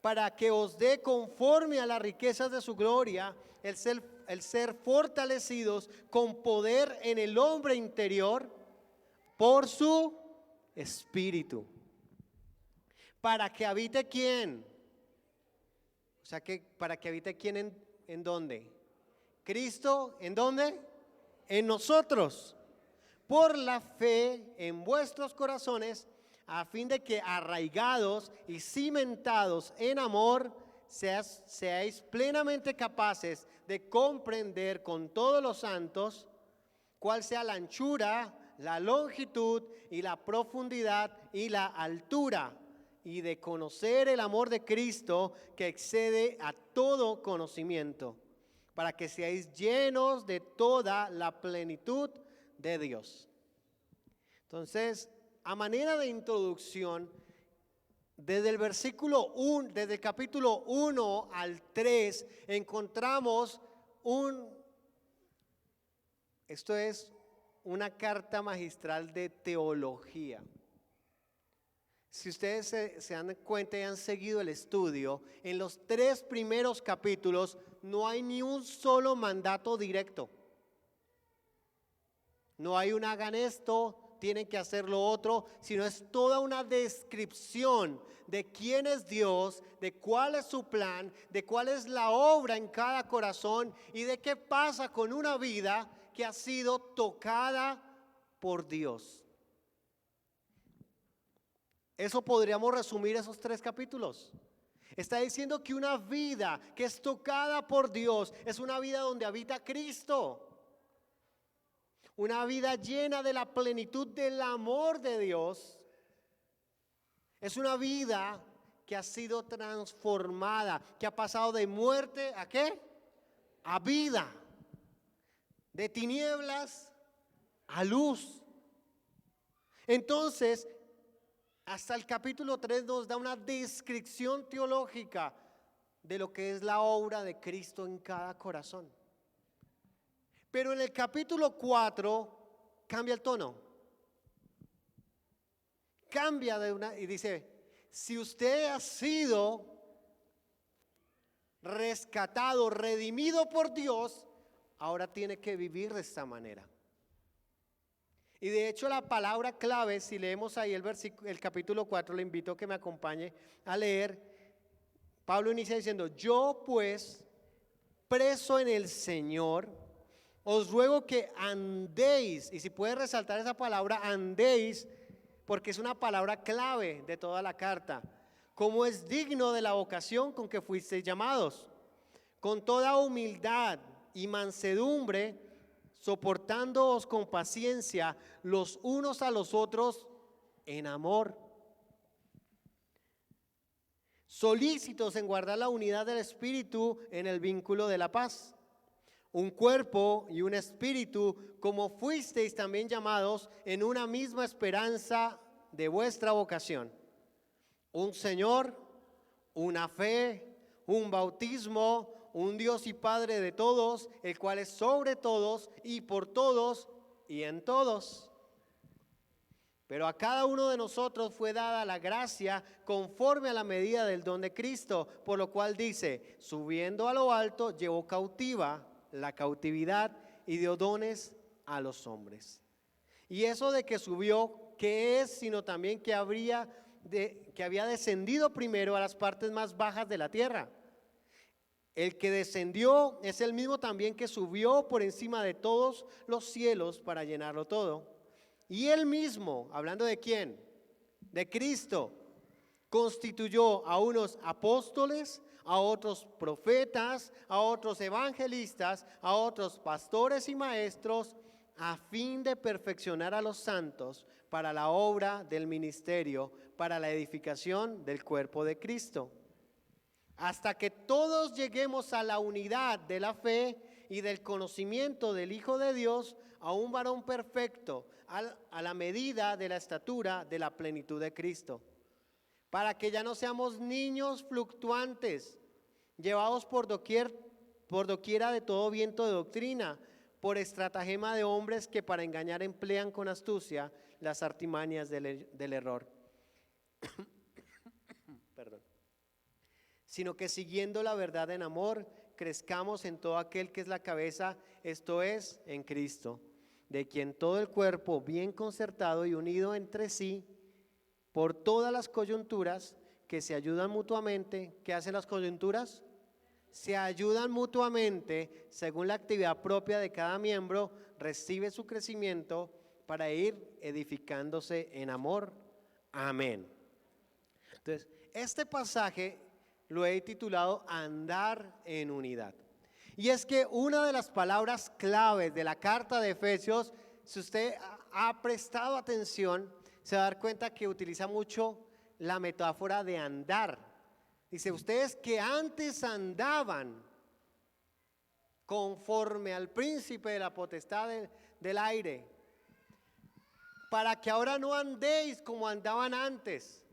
para que os dé conforme a las riquezas de su gloria, el ser fortalecidos con poder en el hombre interior por su Espíritu. ¿Para que habite quién? O sea, que para que habite quién en dónde. Cristo, ¿en dónde? En nosotros. Por la fe en vuestros corazones, a fin de que arraigados y cimentados en amor, seáis plenamente capaces de comprender con todos los santos cuál sea la anchura, la longitud y la profundidad y la altura, y de conocer el amor de Cristo que excede a todo conocimiento, para que seáis llenos de toda la plenitud de Dios. Entonces, a manera de introducción, desde el capítulo 1 al 3, encontramos esto es una carta magistral de teología. Si ustedes se dan cuenta y han seguido el estudio, en los 3 primeros capítulos no hay ni un solo mandato directo. No hay un hagan esto, tienen que hacer lo otro, sino es toda una descripción de quién es Dios, de cuál es su plan, de cuál es la obra en cada corazón y de qué pasa con una vida que ha sido tocada por Dios. Eso podríamos resumir esos 3 capítulos. Está diciendo que una vida que es tocada por Dios es una vida donde habita Cristo. Una vida llena de la plenitud del amor de Dios. Es una vida que ha sido transformada, que ha pasado de muerte ¿a qué? A vida. De tinieblas a luz. Entonces, hasta el capítulo 3 nos da una descripción teológica de lo que es la obra de Cristo en cada corazón. Pero en el capítulo 4 cambia el tono. Cambia y dice, si usted ha sido rescatado, redimido por Dios, ahora tiene que vivir de esta manera. Y de hecho la palabra clave, si leemos ahí el capítulo 4, le invito a que me acompañe a leer. Pablo inicia diciendo, yo pues, preso en el Señor, os ruego que andéis, y si puede resaltar esa palabra, andéis, porque es una palabra clave de toda la carta, como es digno de la vocación con que fuisteis llamados, con toda humildad y mansedumbre, soportándoos con paciencia los unos a los otros en amor, solícitos en guardar la unidad del Espíritu en el vínculo de la paz. Un cuerpo y un espíritu, como fuisteis también llamados en una misma esperanza de vuestra vocación. Un Señor, una fe, un bautismo, un Dios y Padre de todos, el cual es sobre todos y por todos y en todos. Pero a cada uno de nosotros fue dada la gracia conforme a la medida del don de Cristo, por lo cual dice, subiendo a lo alto, llevó cautiva la cautividad y dio dones a los hombres. Y eso de que subió, ¿qué es? Sino también que había descendido primero a las partes más bajas de la tierra. El que descendió es el mismo también que subió por encima de todos los cielos para llenarlo todo. Y él mismo, hablando de quién, de Cristo, constituyó a unos apóstoles, a otros profetas, a otros evangelistas, a otros pastores y maestros, a fin de perfeccionar a los santos para la obra del ministerio, para la edificación del cuerpo de Cristo, hasta que todos lleguemos a la unidad de la fe y del conocimiento del Hijo de Dios, a un varón perfecto, a la medida de la estatura de la plenitud de Cristo, para que ya no seamos niños fluctuantes, llevados por doquiera de todo viento de doctrina, por estratagema de hombres que para engañar emplean con astucia las artimañas del error. Perdón. sino que siguiendo la verdad en amor, crezcamos en todo aquel que es la cabeza, esto es, en Cristo, de quien todo el cuerpo, bien concertado y unido entre sí, por todas las coyunturas, que se ayudan mutuamente. ¿Qué hacen las coyunturas? Se ayudan mutuamente según la actividad propia de cada miembro, recibe su crecimiento para ir edificándose en amor. Amén. Entonces, este pasaje lo he titulado Andar en unidad. Y es que una de las palabras claves de la carta de Efesios, si usted ha prestado atención, se va a dar cuenta que utiliza mucho la metáfora de andar. Dice, ustedes que antes andaban conforme al príncipe de la potestad del aire, para que ahora no andéis como andaban antes,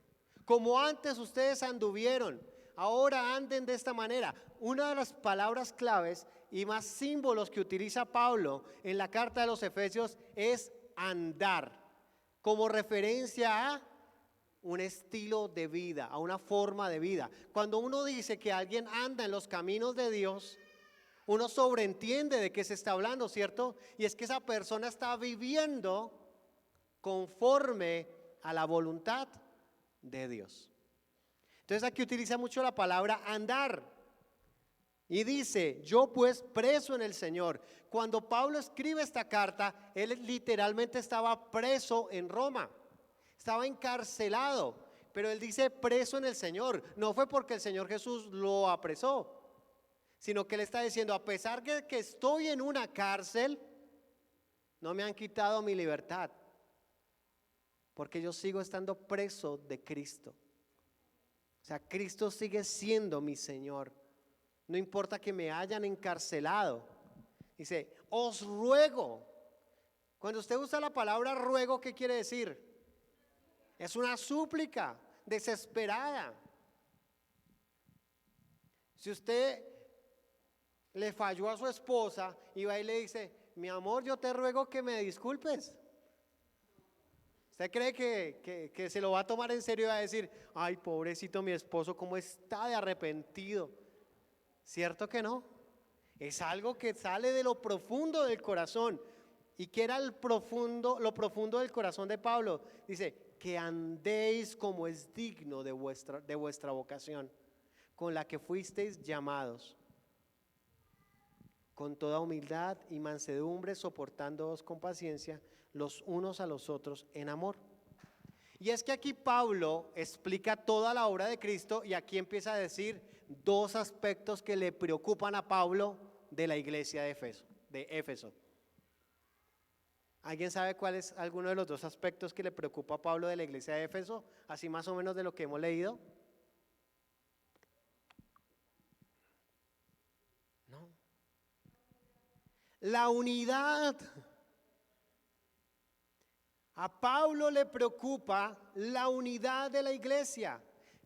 como antes ustedes anduvieron, ahora anden de esta manera. Una de las palabras claves y más símbolos que utiliza Pablo en la carta de los Efesios es andar, como referencia a un estilo de vida, a una forma de vida. Cuando uno dice que alguien anda en los caminos de Dios, uno sobreentiende de qué se está hablando, ¿cierto? Y es que esa persona está viviendo conforme a la voluntad de Dios. Entonces aquí utiliza mucho la palabra andar. Y dice, yo pues preso en el Señor. Cuando Pablo escribe esta carta, él literalmente estaba preso en Roma. Estaba encarcelado, pero él dice preso en el Señor. No fue porque el Señor Jesús lo apresó, sino que él está diciendo, a pesar de que estoy en una cárcel, no me han quitado mi libertad, porque yo sigo estando preso de Cristo. O sea, Cristo sigue siendo mi Señor. No importa que me hayan encarcelado. Dice, os ruego. Cuando usted usa la palabra ruego, ¿qué quiere decir? Es una súplica desesperada. Si usted le falló a su esposa y va y le dice, mi amor, yo te ruego que me disculpes. ¿Usted cree que se lo va a tomar en serio y va a decir, ay, pobrecito mi esposo, cómo está de arrepentido? ¿Cierto que no? Es algo que sale de lo profundo del corazón. ¿Y qué era lo profundo del corazón de Pablo? Dice, que andéis como es digno de vuestra vocación, con la que fuisteis llamados, con toda humildad y mansedumbre, soportándoos con paciencia los unos a los otros en amor. Y es que aquí Pablo explica toda la obra de Cristo y aquí empieza a decir dos aspectos que le preocupan a Pablo de la iglesia de Éfeso. ¿Alguien sabe cuál es alguno de los dos aspectos que le preocupa a Pablo de la iglesia de Éfeso? Así más o menos de lo que hemos leído. No. La unidad. A Pablo le preocupa la unidad de la iglesia,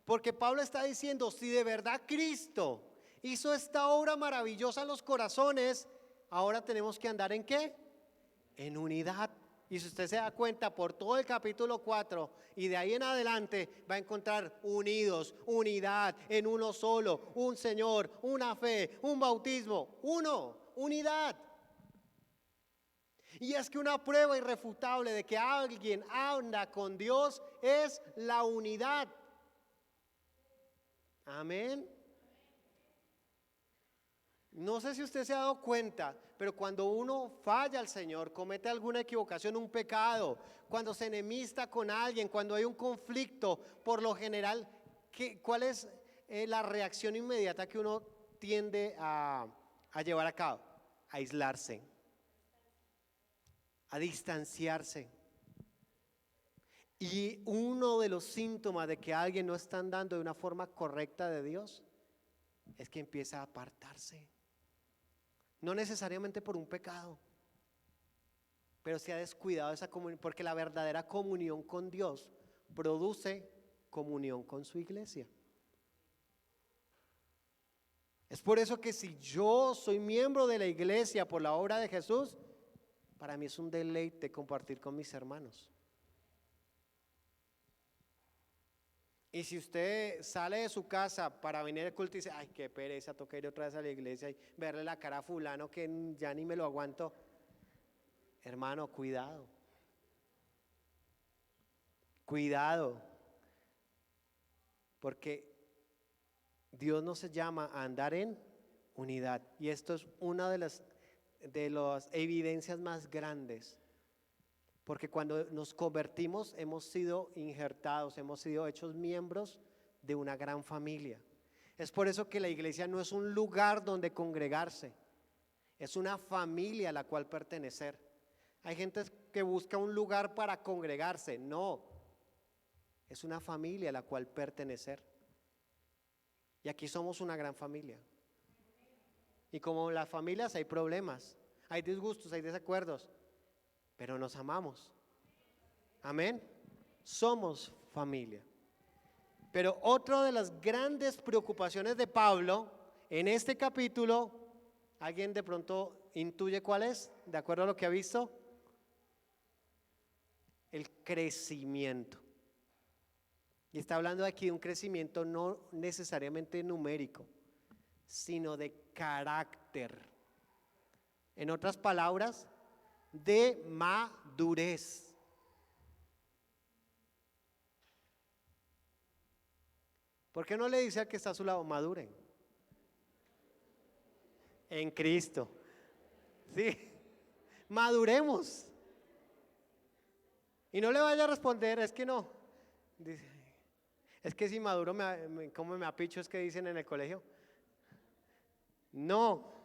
porque Pablo está diciendo, si de verdad Cristo hizo esta obra maravillosa en los corazones, ahora tenemos que andar ¿en qué? En unidad. Y si usted se da cuenta, por todo el capítulo 4 y de ahí en adelante va a encontrar unidos, unidad, en uno solo, un Señor, una fe, un bautismo, unidad. Y es que una prueba irrefutable de que alguien anda con Dios es la unidad. Amén. No sé si usted se ha dado cuenta, pero cuando uno falla al Señor, comete alguna equivocación, un pecado, cuando se enemista con alguien, cuando hay un conflicto, por lo general, ¿cuál es la reacción inmediata que uno tiende a llevar a cabo? A aislarse, a distanciarse. Y uno de los síntomas de que alguien no está andando de una forma correcta de Dios es que empieza a apartarse. No necesariamente por un pecado, pero se ha descuidado esa comunión, porque la verdadera comunión con Dios produce comunión con su iglesia. Es por eso que si yo soy miembro de la iglesia por la obra de Jesús, para mí es un deleite compartir con mis hermanos. Y si usted sale de su casa para venir al culto y dice, ay, qué pereza, toca ir otra vez a la iglesia y verle la cara a fulano que ya ni me lo aguanto. Hermano, cuidado. Cuidado. Porque Dios nos llama a andar en unidad. Y esto es una de las evidencias más grandes. Porque cuando nos convertimos hemos sido injertados, hemos sido hechos miembros de una gran familia. Es por eso que la iglesia no es un lugar donde congregarse, es una familia a la cual pertenecer. Hay gente que busca un lugar para congregarse, no, es una familia a la cual pertenecer. Y aquí somos una gran familia. Y como las familias hay problemas, hay disgustos, hay desacuerdos, pero nos amamos. Amén. Somos familia. Pero otra de las grandes preocupaciones de Pablo en este capítulo, ¿alguien de pronto intuye cuál es? ¿De acuerdo a lo que ha visto? El crecimiento. Y está hablando aquí de un crecimiento no necesariamente numérico, sino de carácter. En otras palabras, de madurez. ¿Por qué no le dice al que está a su lado, maduren? En Cristo. Sí, maduremos. Y no le vaya a responder, es que no. Dice, es que si maduro, ¿cómo me apicho? Es que dicen en el colegio. No.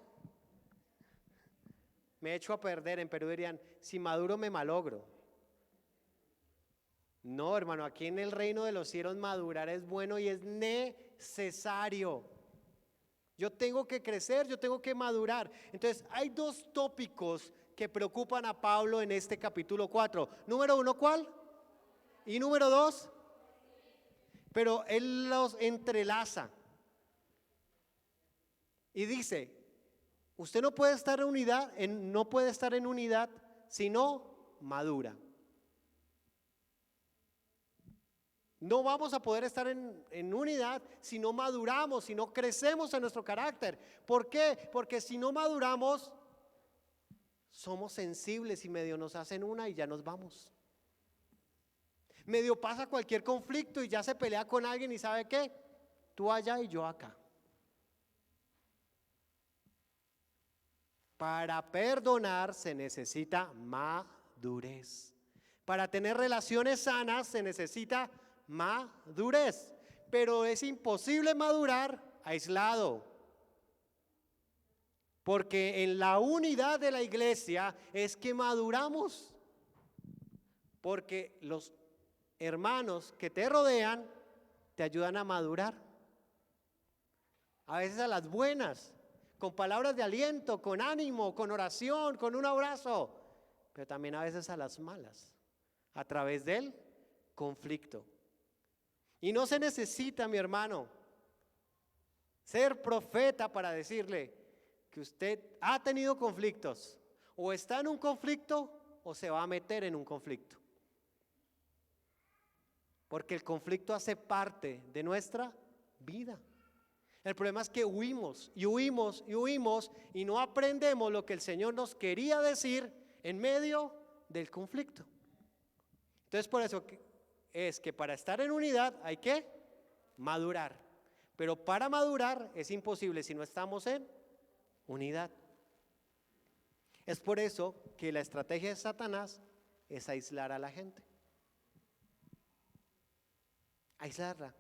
Me echo a perder. En Perú dirían, si maduro me malogro. No, hermano, aquí en el reino de los cielos madurar es bueno y es necesario. Yo tengo que crecer, yo tengo que madurar. Entonces, hay dos tópicos que preocupan a Pablo en este capítulo 4. Número 1, ¿cuál? Y número 2, pero él los entrelaza. Y dice, usted no puede estar en unidad, no puede estar en unidad si no madura. No vamos a poder estar en unidad si no maduramos, si no crecemos en nuestro carácter. ¿Por qué? Porque si no maduramos, somos sensibles y medio nos hacen una y ya nos vamos. Medio pasa cualquier conflicto y ya se pelea con alguien y ¿sabe qué? Tú allá y yo acá. Para perdonar se necesita madurez. Para tener relaciones sanas se necesita madurez, pero es imposible madurar aislado, porque en la unidad de la iglesia es que maduramos, porque los hermanos que te rodean te ayudan a madurar, a veces a las buenas, con palabras de aliento, con ánimo, con oración, con un abrazo, pero también a veces a las malas, a través del conflicto. Y no se necesita, mi hermano, ser profeta para decirle que usted ha tenido conflictos, o está en un conflicto o se va a meter en un conflicto. Porque el conflicto hace parte de nuestra vida. El problema es que huimos y huimos y huimos y no aprendemos lo que el Señor nos quería decir en medio del conflicto. Entonces por eso es que para estar en unidad hay que madurar, pero para madurar es imposible si no estamos en unidad. Es por eso que la estrategia de Satanás es aislar a la gente, aislarla,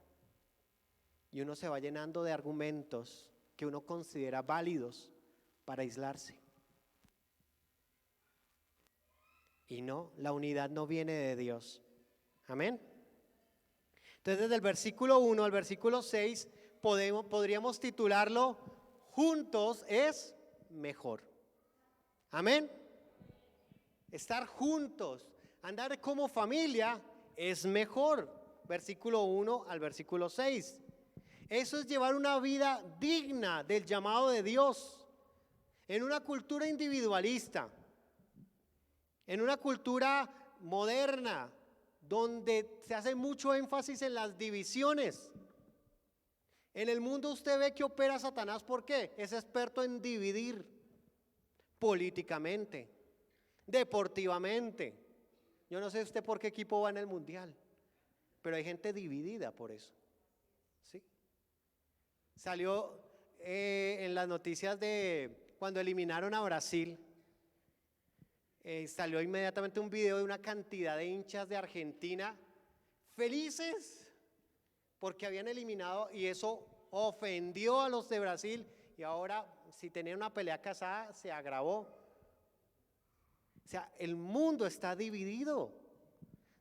y uno se va llenando de argumentos que uno considera válidos para aislarse. Y no, la unidad no viene de Dios. Amén. Entonces desde el versículo 1 al versículo 6 podríamos titularlo juntos es mejor. Amén. Estar juntos, andar como familia es mejor. Versículo 1 al versículo 6. Eso es llevar una vida digna del llamado de Dios en una cultura individualista, en una cultura moderna, donde se hace mucho énfasis en las divisiones. En el mundo usted ve que opera Satanás, ¿por qué? Es experto en dividir políticamente, deportivamente. Yo no sé usted por qué equipo va en el mundial, pero hay gente dividida por eso. ¿Sí? Salió en las noticias de cuando eliminaron a Brasil, salió inmediatamente un video de una cantidad de hinchas de Argentina felices porque habían eliminado, y eso ofendió a los de Brasil, y ahora si tenían una pelea casada se agravó. O sea, el mundo está dividido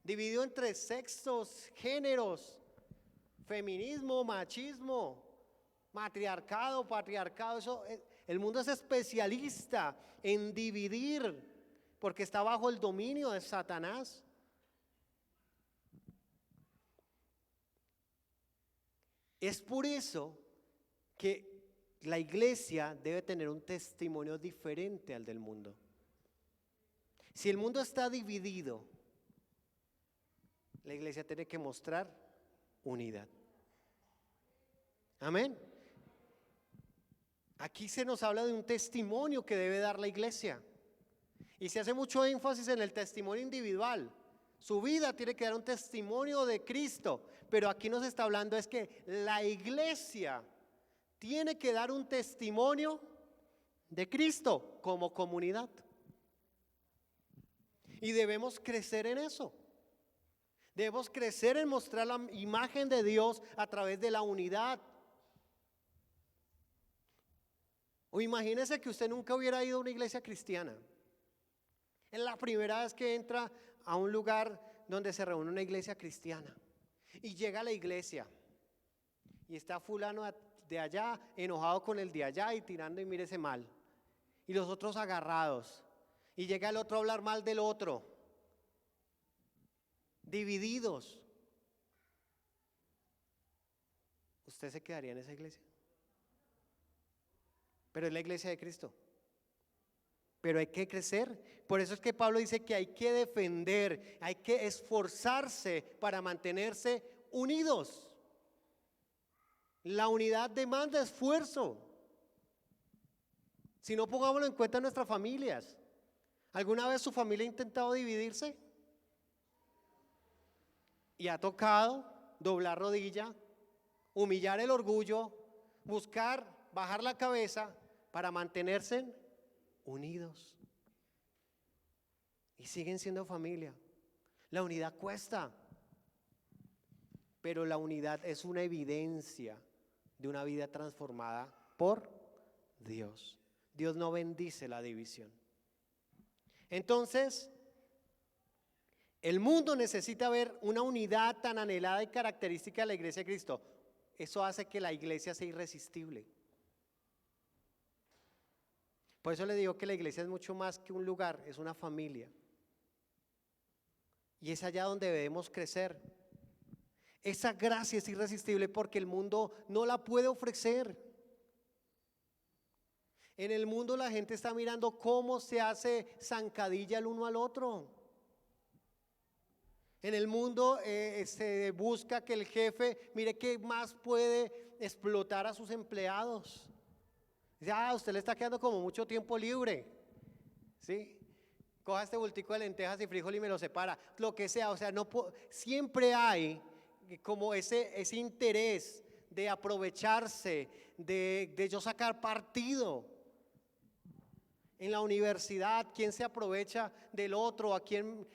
entre sexos, géneros, feminismo, machismo, matriarcado, patriarcado. Eso, el mundo es especialista en dividir porque está bajo el dominio de Satanás. Es por eso que la iglesia debe tener un testimonio diferente al del mundo. Si el mundo está dividido, la iglesia tiene que mostrar unidad. Amén. Aquí se nos habla de un testimonio que debe dar la iglesia. Y se hace mucho énfasis en el testimonio individual. Su vida tiene que dar un testimonio de Cristo. Pero aquí nos está hablando es que la iglesia tiene que dar un testimonio de Cristo como comunidad. Y debemos crecer en eso. Debemos crecer en mostrar la imagen de Dios a través de la unidad. O imagínese que usted nunca hubiera ido a una iglesia cristiana. Es la primera vez que entra a un lugar donde se reúne una iglesia cristiana. Y llega a la iglesia y está fulano de allá enojado con el de allá y tirando y mírese mal. Y los otros agarrados. Y llega el otro a hablar mal del otro. Divididos. ¿Usted se quedaría en esa iglesia? Pero es la iglesia de Cristo. Pero hay que crecer. Por eso es que Pablo dice que hay que defender, hay que esforzarse para mantenerse unidos. La unidad demanda esfuerzo. Si no, pongámoslo en cuenta en nuestras familias. ¿Alguna vez su familia ha intentado dividirse? Y ha tocado doblar rodilla, humillar el orgullo, buscar bajar la cabeza para mantenerse unidos. Y siguen siendo familia. La unidad cuesta, pero la unidad es una evidencia de una vida transformada por Dios. Dios no bendice la división. Entonces, el mundo necesita ver una unidad tan anhelada y característica de la iglesia de Cristo. Eso hace que la iglesia sea irresistible. Por eso le digo que la iglesia es mucho más que un lugar, es una familia. Y es allá donde debemos crecer. Esa gracia es irresistible porque el mundo no la puede ofrecer. En el mundo la gente está mirando cómo se hace zancadilla el uno al otro. En el mundo se busca que el jefe mire qué más puede explotar a sus empleados. Ya, usted le está quedando como mucho tiempo libre, ¿sí? Coja este bultico de lentejas y frijol y me lo separa, lo que sea. O sea, siempre hay como ese interés de aprovecharse, de yo sacar partido. En la universidad, ¿quién se aprovecha del otro? ¿A quién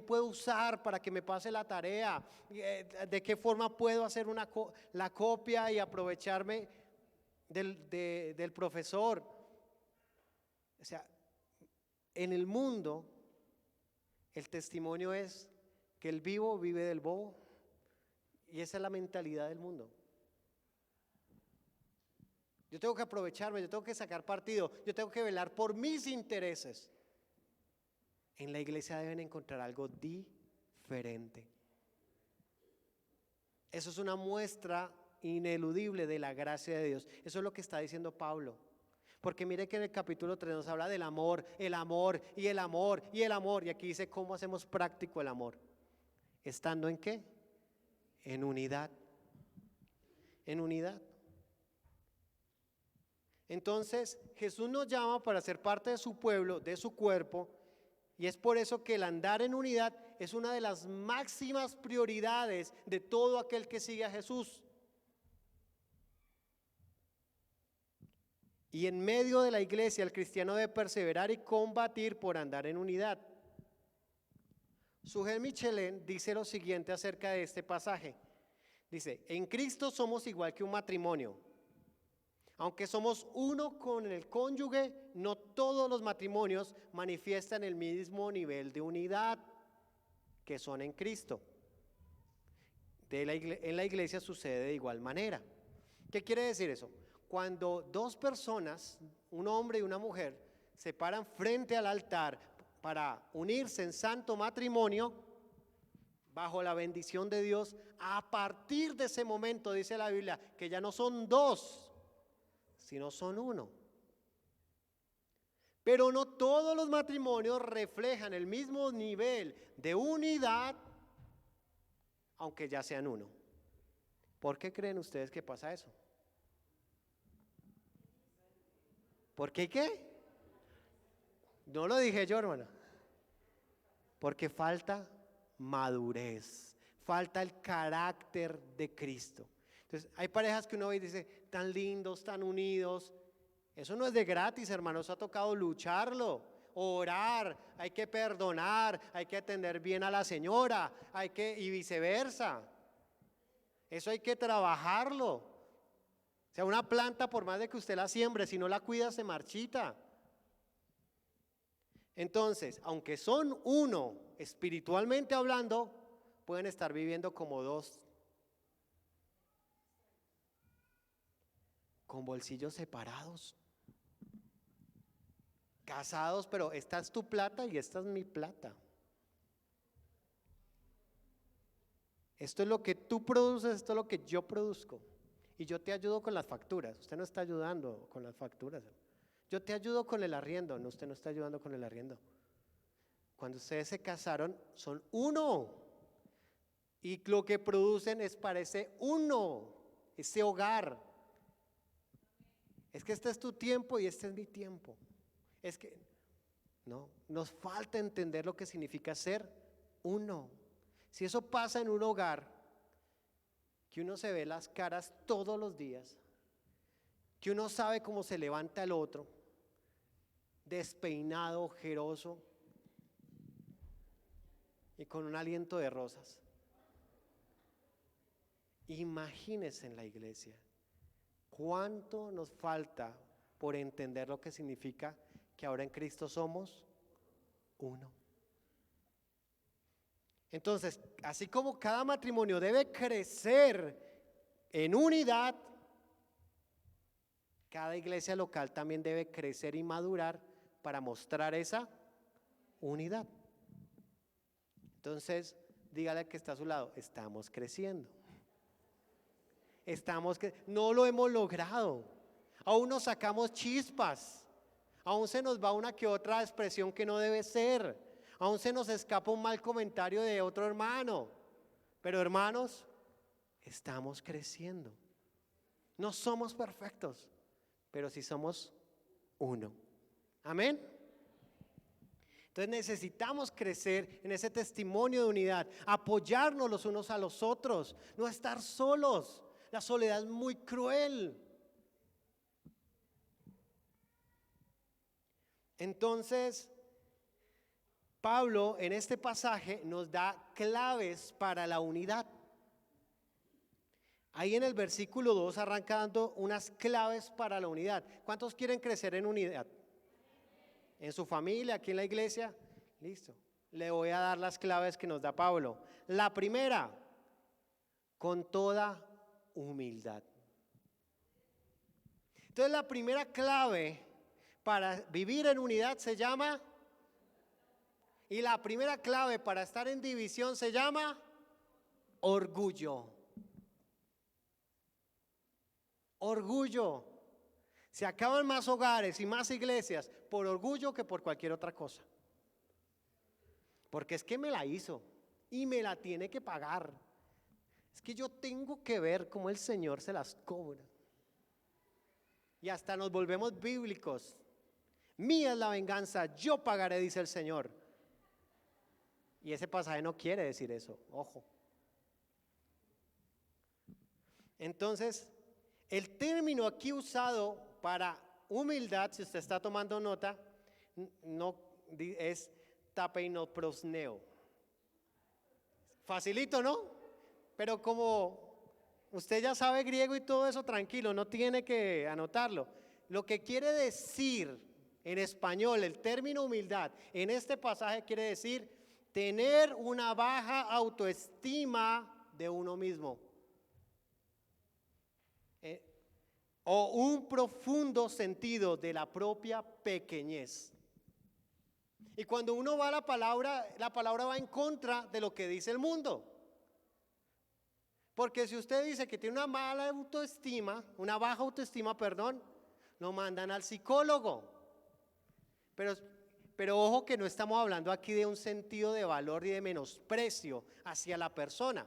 puedo usar para que me pase la tarea? ¿De qué forma puedo hacer la copia y aprovecharme del profesor? O sea, en el mundo, el testimonio es que el vivo vive del bobo. Y esa es la mentalidad del mundo. Yo tengo que aprovecharme, yo tengo que sacar partido, yo tengo que velar por mis intereses. En la iglesia deben encontrar algo diferente. Eso es una muestra ineludible de la gracia de Dios. Eso es lo que está diciendo Pablo. Porque mire que en el capítulo 3 nos habla del amor, el amor y el amor y el amor. Y aquí dice cómo hacemos práctico el amor. ¿Estando en qué? En unidad. En unidad. Entonces, Jesús nos llama para ser parte de su pueblo, de su cuerpo, y es por eso que el andar en unidad es una de las máximas prioridades de todo aquel que sigue a Jesús. Y en medio de la iglesia, el cristiano debe perseverar y combatir por andar en unidad. Sujel Michelin dice lo siguiente acerca de este pasaje. Dice, en Cristo somos igual que un matrimonio. Aunque somos uno con el cónyuge, no todos los matrimonios manifiestan el mismo nivel de unidad que son en Cristo. En la iglesia sucede de igual manera. ¿Qué quiere decir eso? Cuando dos personas, un hombre y una mujer, se paran frente al altar para unirse en santo matrimonio, bajo la bendición de Dios, a partir de ese momento, dice la Biblia, que ya no son dos, sino son uno. Pero no todos los matrimonios reflejan el mismo nivel de unidad, aunque ya sean uno. ¿Por qué creen ustedes que pasa eso? ¿Por qué qué? No lo dije yo, hermana. Porque falta madurez, falta el carácter de Cristo. Entonces, hay parejas que uno ve y dice, tan lindos, tan unidos. Eso no es de gratis, hermano, eso ha tocado lucharlo, orar, hay que perdonar, hay que atender bien a la señora, y viceversa. Eso hay que trabajarlo. O sea, una planta, por más de que usted la siembre, si no la cuida, se marchita. Entonces, aunque son uno, espiritualmente hablando, pueden estar viviendo como dos, con bolsillos separados, casados, pero esta es tu plata y esta es mi plata. Esto es lo que tú produces, esto es lo que yo produzco. Y yo te ayudo con las facturas. Usted no está ayudando con las facturas. Yo te ayudo con el arriendo. No, usted no está ayudando con el arriendo. Cuando ustedes se casaron, son uno. Y lo que producen es para ese uno, ese hogar. Es que este es tu tiempo y este es mi tiempo. Es que, no, nos falta entender lo que significa ser uno. Si eso pasa en un hogar, que uno se ve las caras todos los días, que uno sabe cómo se levanta el otro, despeinado, ojeroso y con un aliento de rosas. Imagínense en la iglesia cuánto nos falta por entender lo que significa que ahora en Cristo somos uno. Entonces, así como cada matrimonio debe crecer en unidad, cada iglesia local también debe crecer y madurar para mostrar esa unidad. Entonces, dígale al que está a su lado, estamos creciendo. No lo hemos logrado. Aún nos sacamos chispas. Aún se nos va una que otra expresión que no debe ser. Aún se nos escapa un mal comentario de otro hermano. Pero hermanos, estamos creciendo. No somos perfectos, pero sí somos uno. Amén. Entonces necesitamos crecer en ese testimonio de unidad, apoyarnos los unos a los otros, no estar solos. La soledad es muy cruel. Entonces, Pablo en este pasaje nos da claves para la unidad. Ahí en el versículo 2 arranca dando unas claves para la unidad. ¿Cuántos quieren crecer en unidad? ¿En su familia, aquí en la iglesia? Listo. Le voy a dar las claves que nos da Pablo. La primera, con toda humildad. Entonces la primera clave para vivir en unidad se llama, y la primera clave para estar en división se llama orgullo. Orgullo. Se acaban más hogares y más iglesias por orgullo que por cualquier otra cosa. Porque es que me la hizo. y me la tiene que pagar. Es que yo tengo que ver cómo el Señor se las cobra. Y hasta nos volvemos bíblicos. Mía es la venganza, yo pagaré, dice el Señor. Y ese pasaje no quiere decir eso, ojo. Entonces, el término aquí usado para humildad, si usted está tomando nota, no es tapeinoprosneo. Facilito, ¿no? Pero como usted ya sabe griego y todo eso, tranquilo, no tiene que anotarlo. Lo que quiere decir en español, el término humildad, en este pasaje quiere decir tener una baja autoestima de uno mismo. O un profundo sentido de la propia pequeñez. Y cuando uno va a la palabra va en contra de lo que dice el mundo. Porque si usted dice que tiene una mala autoestima, una baja autoestima, perdón, lo mandan al psicólogo. Pero ojo que no estamos hablando aquí de un sentido de valor y de menosprecio hacia la persona.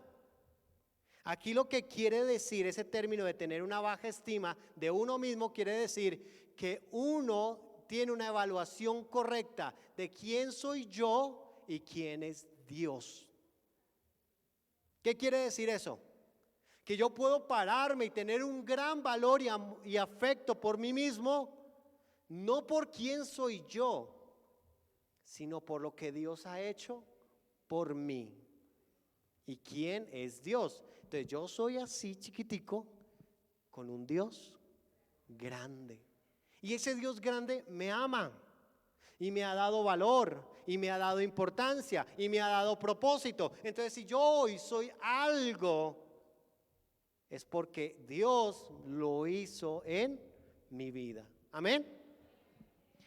Aquí lo que quiere decir ese término de tener una baja estima de uno mismo quiere decir que uno tiene una evaluación correcta de quién soy yo y quién es Dios. ¿Qué quiere decir eso? Que yo puedo pararme y tener un gran valor y afecto por mí mismo, no por quién soy yo, sino por lo que Dios ha hecho por mí. ¿Y quién es Dios? Entonces yo soy así chiquitico con un Dios grande. Y ese Dios grande me ama y me ha dado valor y me ha dado importancia y me ha dado propósito. Entonces si yo hoy soy algo, es porque Dios lo hizo en mi vida. Amén.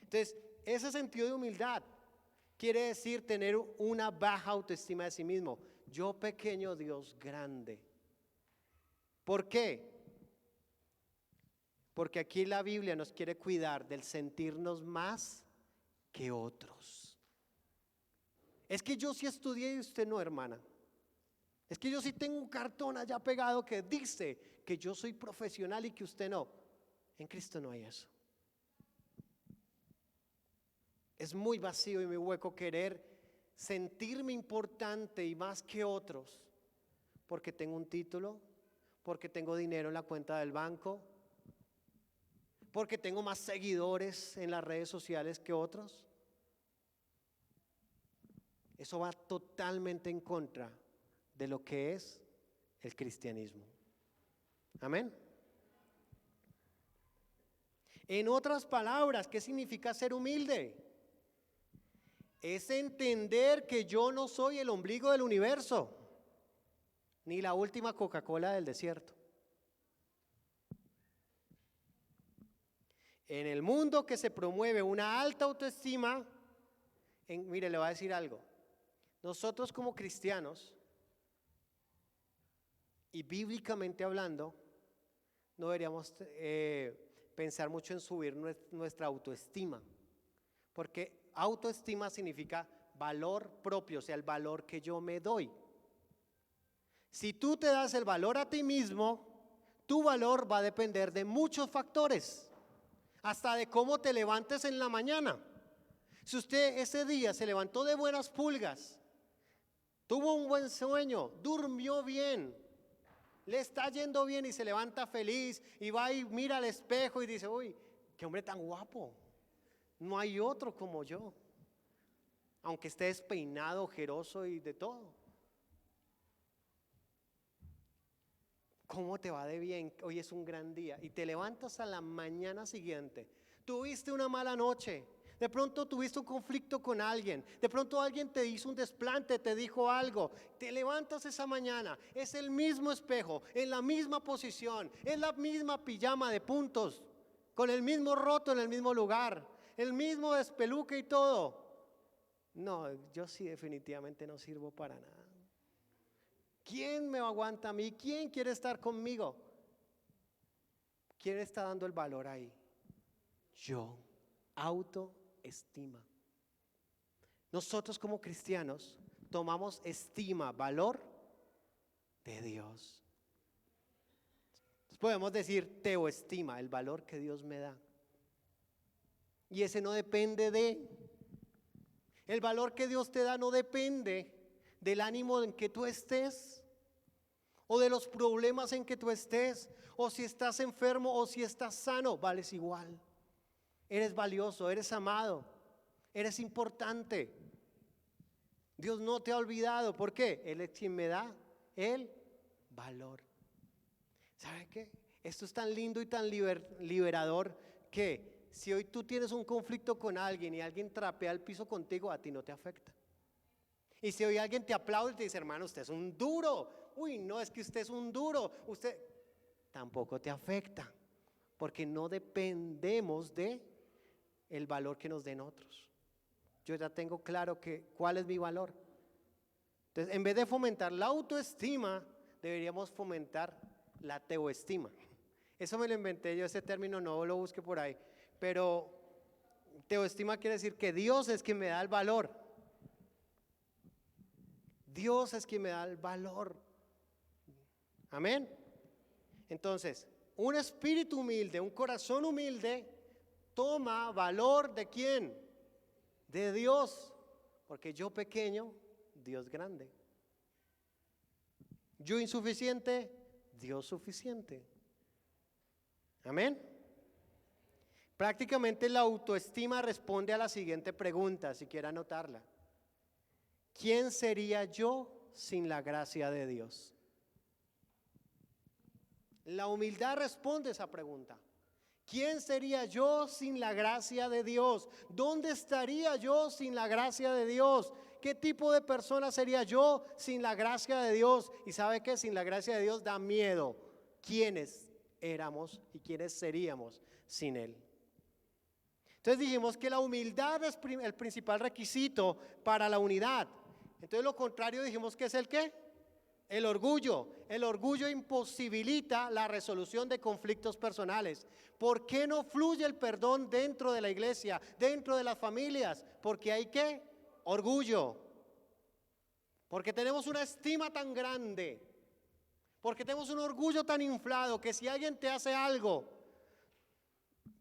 Entonces ese sentido de humildad quiere decir tener una baja autoestima de sí mismo. Yo pequeño, Dios grande. ¿Por qué? Porque aquí la Biblia nos quiere cuidar del sentirnos más que otros. Es que yo sí estudié y usted no, hermana. Es que yo sí tengo un cartón allá pegado que dice que yo soy profesional y que usted no. En Cristo no hay eso. Es muy vacío y muy hueco querer sentirme importante y más que otros porque tengo un título, porque tengo dinero en la cuenta del banco, porque tengo más seguidores en las redes sociales que otros. Eso va totalmente en contra de lo que es el cristianismo. Amén. En otras palabras, ¿qué significa ser humilde? Es entender que yo no soy el ombligo del universo, ni la última Coca-Cola del desierto. En el mundo que se promueve una alta autoestima, mire, le voy a decir algo. Nosotros como cristianos, y bíblicamente hablando, no deberíamos pensar mucho en subir nuestra autoestima, porque autoestima significa valor propio, o sea, el valor que yo me doy. Si tú te das el valor a ti mismo, tu valor va a depender de muchos factores, hasta de cómo te levantes en la mañana. Si usted ese día se levantó de buenas pulgas, tuvo un buen sueño, durmió bien, le está yendo bien y se levanta feliz y va y mira al espejo y dice, uy, qué hombre tan guapo, no hay otro como yo, aunque esté despeinado, ojeroso y de todo. ¿Cómo te va de bien? Hoy es un gran día y te levantas a la mañana siguiente, tuviste una mala noche, de pronto tuviste un conflicto con alguien, de pronto alguien te hizo un desplante, te dijo algo, te levantas esa mañana, es el mismo espejo, en la misma posición, es la misma pijama de puntos, con el mismo roto en el mismo lugar, el mismo despeluque y todo. No, yo sí definitivamente no sirvo para nada. ¿Quién me aguanta a mí? ¿Quién quiere estar conmigo? ¿Quién está dando el valor ahí? Yo. Autoestima. Nosotros como cristianos tomamos estima, valor de Dios. Entonces podemos decir teoestima, el valor que Dios me da. Y ese no depende el valor que Dios te da no depende del ánimo en que tú estés, o de los problemas en que tú estés, o si estás enfermo o si estás sano, vales igual. Eres valioso, eres amado, eres importante. Dios no te ha olvidado. ¿Por qué? Él es quien me da el valor. ¿Sabe qué? Esto es tan lindo y tan liberador que si hoy tú tienes un conflicto con alguien y alguien trapea el piso contigo, a ti no te afecta. Y si hoy alguien te aplaude y te dice, hermano, usted es un duro. Uy, no, es que usted es un duro. Usted tampoco te afecta, porque no dependemos de el valor que nos den otros. Yo ya tengo claro cuál es mi valor. Entonces, en vez de fomentar la autoestima, deberíamos fomentar la teoestima. Eso me lo inventé yo, ese término no lo busque por ahí. Pero teoestima quiere decir que Dios es quien me da el valor. Dios es quien me da el valor. Amén. Entonces, un espíritu humilde, un corazón humilde, toma valor ¿de quién? De Dios. Porque yo pequeño, Dios grande. Yo insuficiente, Dios suficiente. Amén. Prácticamente la autoestima responde a la siguiente pregunta, si quiere anotarla. ¿Quién sería yo sin la gracia de Dios? La humildad responde a esa pregunta. ¿Quién sería yo sin la gracia de Dios? ¿Dónde estaría yo sin la gracia de Dios? ¿Qué tipo de persona sería yo sin la gracia de Dios? Y ¿sabe qué? Sin la gracia de Dios da miedo. ¿Quiénes éramos y quiénes seríamos sin Él? Entonces dijimos que la humildad es el principal requisito para la unidad. Entonces lo contrario dijimos que es el ¿qué? El orgullo. El orgullo imposibilita la resolución de conflictos personales. ¿Por qué no fluye el perdón dentro de la iglesia, dentro de las familias? Porque hay ¿qué? Orgullo. Porque tenemos una estima tan grande. Porque tenemos un orgullo tan inflado que si alguien te hace algo,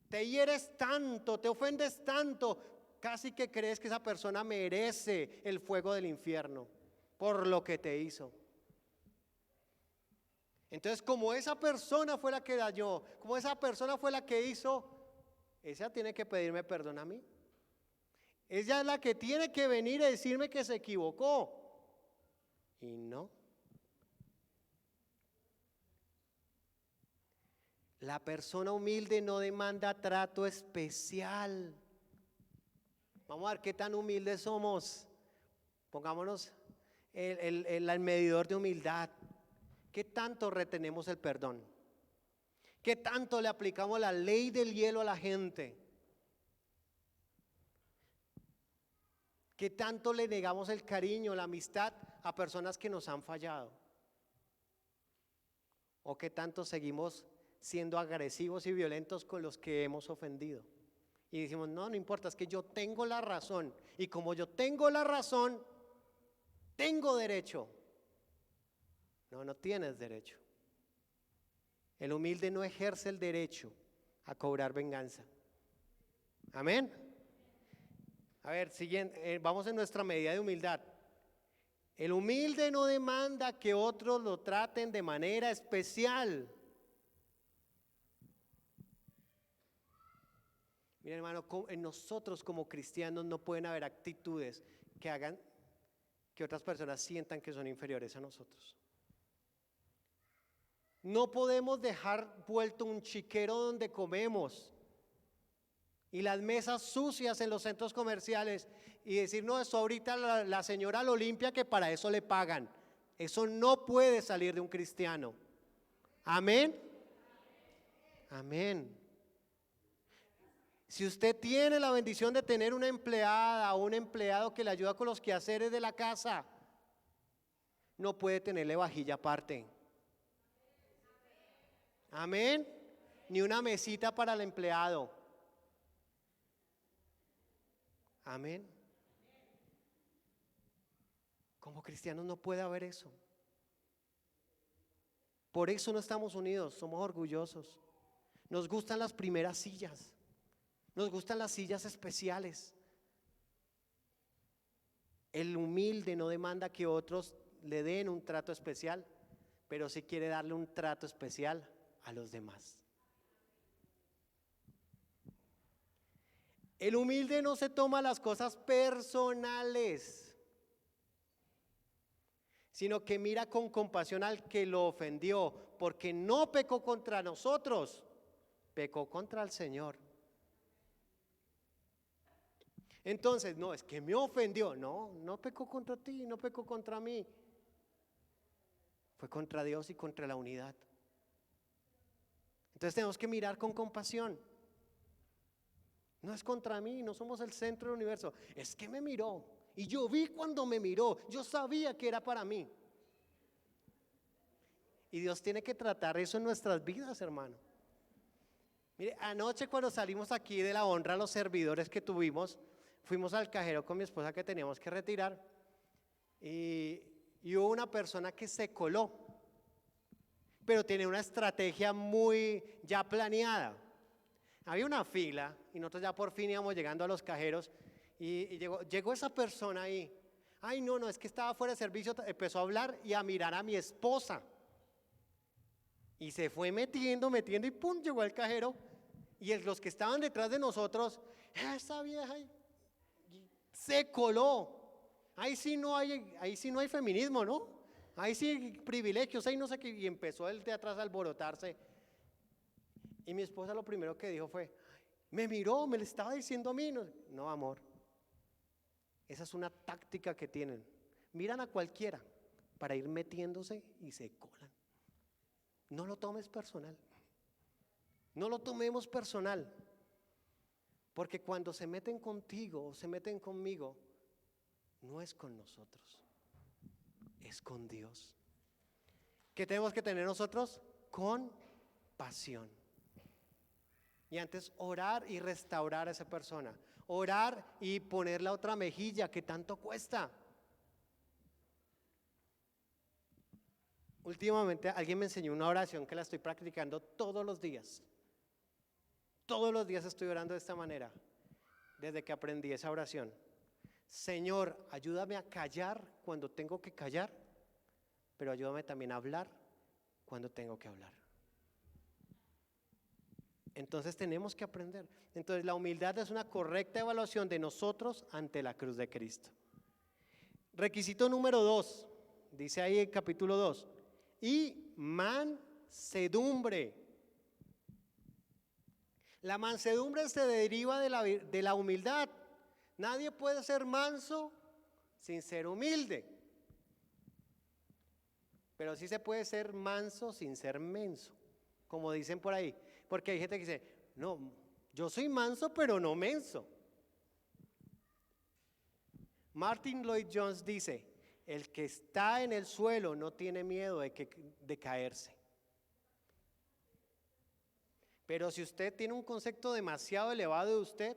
te hieres tanto, te ofendes tanto, casi que crees que esa persona merece el fuego del infierno por lo que te hizo. Entonces, como esa persona fue la que dañó, como esa persona fue la que hizo, ella tiene que pedirme perdón a mí. Ella es la que tiene que venir a decirme que se equivocó. Y no. La persona humilde no demanda trato especial. Vamos a ver qué tan humildes somos. Pongámonos el medidor de humildad. ¿Qué tanto retenemos el perdón? ¿Qué tanto le aplicamos la ley del hielo a la gente? ¿Qué tanto le negamos el cariño, la amistad a personas que nos han fallado? ¿O qué tanto seguimos siendo agresivos y violentos con los que hemos ofendido? Y decimos, no importa, es que yo tengo la razón. Y como yo tengo la razón, tengo derecho. No tienes derecho. El humilde no ejerce el derecho a cobrar venganza. Amén. A ver, siguiente, vamos en nuestra medida de humildad. El humilde no demanda que otros lo traten de manera especial. Mira, hermano, en nosotros como cristianos no pueden haber actitudes que hagan que otras personas sientan que son inferiores a nosotros. No podemos dejar vuelto un chiquero donde comemos y las mesas sucias en los centros comerciales y decir, no, eso ahorita la señora lo limpia, que para eso le pagan. Eso no puede salir de un cristiano. Amén. Amén. Si usted tiene la bendición de tener una empleada o un empleado que le ayuda con los quehaceres de la casa, no puede tenerle vajilla aparte. Amén. Ni una mesita para el empleado. Amén. Como cristianos no puede haber eso. Por eso no estamos unidos, somos orgullosos. Nos gustan las primeras sillas, nos gustan las sillas especiales. El humilde no demanda que otros le den un trato especial, pero sí quiere darle un trato especial a los demás. El humilde no se toma las cosas personales, sino que mira con compasión al que lo ofendió, porque no pecó contra nosotros, pecó contra el Señor. Entonces, no, es que me ofendió. No, no pecó contra ti, no pecó contra mí. Fue contra Dios y contra la unidad. Entonces tenemos que mirar con compasión. No es contra mí, no somos el centro del universo. Es que me miró y yo vi cuando me miró, yo sabía que era para mí. Y Dios tiene que tratar eso en nuestras vidas, hermano. Mire, anoche cuando salimos aquí de la honra a los servidores que tuvimos, fuimos al cajero con mi esposa que teníamos que retirar y hubo una persona que se coló, pero tenía una estrategia muy ya planeada. Había una fila y nosotros ya por fin íbamos llegando a los cajeros y llegó esa persona ahí. Ay, no, es que estaba fuera de servicio, empezó a hablar y a mirar a mi esposa. Y se fue metiendo y pum, llegó al cajero. Y los que estaban detrás de nosotros, esa vieja se coló. Ahí sí no hay feminismo, ¿no? Ahí sí privilegios, ahí no sé qué. Y empezó él de atrás a alborotarse. Y mi esposa lo primero que dijo fue, me miró, me le estaba diciendo a mí. No, amor, esa es una táctica que tienen. Miran a cualquiera para ir metiéndose y se colan. No lo tomes personal. No lo tomemos personal. Porque cuando se meten contigo o se meten conmigo, no es con nosotros, es con Dios. ¿Qué tenemos que tener nosotros? Compasión. Y antes orar y restaurar a esa persona. Orar y poner la otra mejilla que tanto cuesta. Últimamente alguien me enseñó una oración que la estoy practicando todos los días. Todos los días estoy orando de esta manera, desde que aprendí esa oración. Señor, ayúdame a callar cuando tengo que callar, pero ayúdame también a hablar cuando tengo que hablar. Entonces tenemos que aprender. Entonces la humildad es una correcta evaluación de nosotros ante la cruz de Cristo. Requisito número 2, dice ahí el capítulo 2, y mansedumbre. La mansedumbre se deriva de la humildad. Nadie puede ser manso sin ser humilde. Pero sí se puede ser manso sin ser menso, como dicen por ahí. Porque hay gente que dice, no, yo soy manso pero no menso. Martin Lloyd Jones dice, el que está en el suelo no tiene miedo de caerse. Pero si usted tiene un concepto demasiado elevado de usted,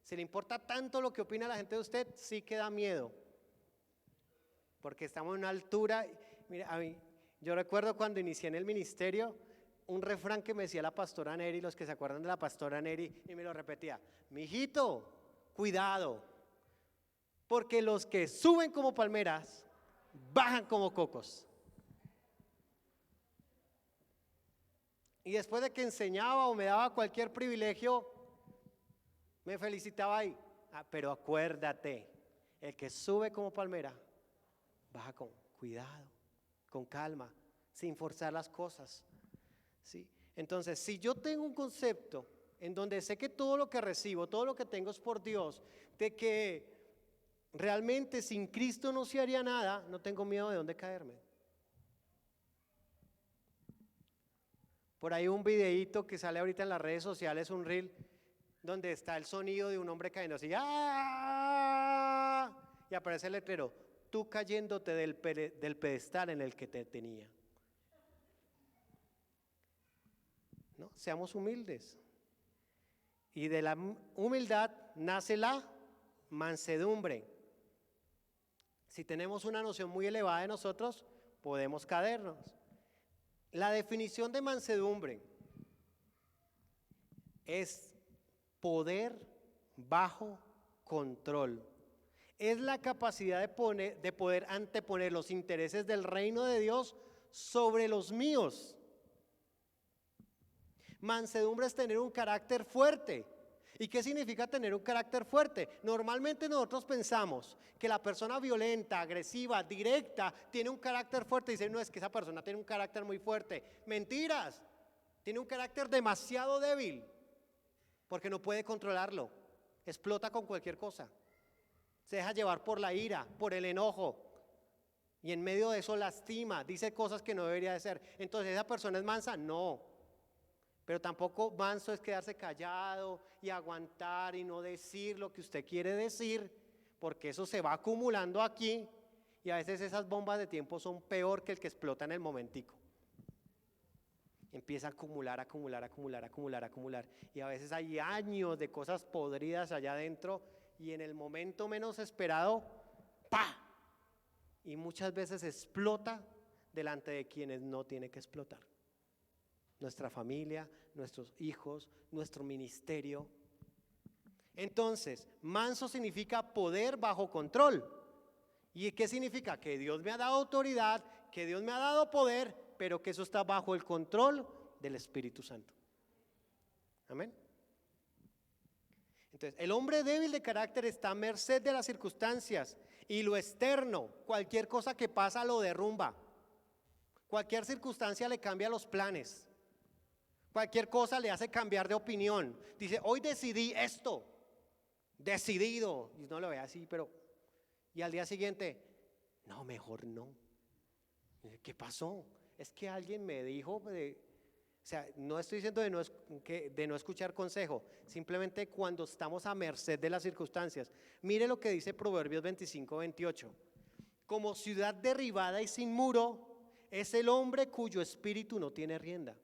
si le importa tanto lo que opina la gente de usted, sí que da miedo. Porque estamos en una altura. Mira, yo recuerdo cuando inicié en el ministerio, un refrán que me decía la pastora Neri, los que se acuerdan de la pastora Neri, y me lo repetía, mijito, cuidado, porque los que suben como palmeras, bajan como cocos. Y después de que enseñaba o me daba cualquier privilegio, me felicitaba ahí. Pero acuérdate, el que sube como palmera, baja con cuidado, con calma, sin forzar las cosas. ¿Sí? Entonces, si yo tengo un concepto en donde sé que todo lo que recibo, todo lo que tengo es por Dios, de que realmente sin Cristo no se haría nada, no tengo miedo de dónde caerme. Por ahí un videíto que sale ahorita en las redes sociales, un reel, donde está el sonido de un hombre cayendo así, ¡ah! Y aparece el letrero, tú cayéndote del pedestal en el que te tenía. ¿No? Seamos humildes. Y de la humildad nace la mansedumbre. Si tenemos una noción muy elevada de nosotros, podemos caernos. La definición de mansedumbre es poder bajo control. Es la capacidad de poder anteponer los intereses del reino de Dios sobre los míos. Mansedumbre es tener un carácter fuerte. ¿Y qué significa tener un carácter fuerte? Normalmente nosotros pensamos que la persona violenta, agresiva, directa, tiene un carácter fuerte. Dicen, no, es que esa persona tiene un carácter muy fuerte. Mentiras. Tiene un carácter demasiado débil porque no puede controlarlo. Explota con cualquier cosa. Se deja llevar por la ira, por el enojo. Y en medio de eso lastima, dice cosas que no debería de ser. Entonces, ¿esa persona es mansa? No. Pero tampoco manso es quedarse callado y aguantar y no decir lo que usted quiere decir, porque eso se va acumulando aquí y a veces esas bombas de tiempo son peor que el que explota en el momentico. Empieza a acumular, acumular, acumular, acumular, acumular. Y a veces hay años de cosas podridas allá adentro y en el momento menos esperado, ¡pa! Y muchas veces explota delante de quienes no tiene que explotar. Nuestra familia, nuestros hijos, nuestro ministerio. Entonces, manso significa poder bajo control. ¿Y qué significa? Que Dios me ha dado autoridad, que Dios me ha dado poder, pero que eso está bajo el control del Espíritu Santo. Amén. Entonces, el hombre débil de carácter está a merced de las circunstancias y lo externo, cualquier cosa que pasa lo derrumba. Cualquier circunstancia le cambia los planes. Cualquier cosa le hace cambiar de opinión. Dice, hoy decidí esto, decidido. Y no lo ve así, pero... Y al día siguiente, no, mejor no. ¿Qué pasó? Es que alguien me dijo, o sea, no estoy diciendo de no escuchar consejo, simplemente cuando estamos a merced de las circunstancias. Mire lo que dice Proverbios 25-28. Como ciudad derribada y sin muro, es el hombre cuyo espíritu no tiene rienda.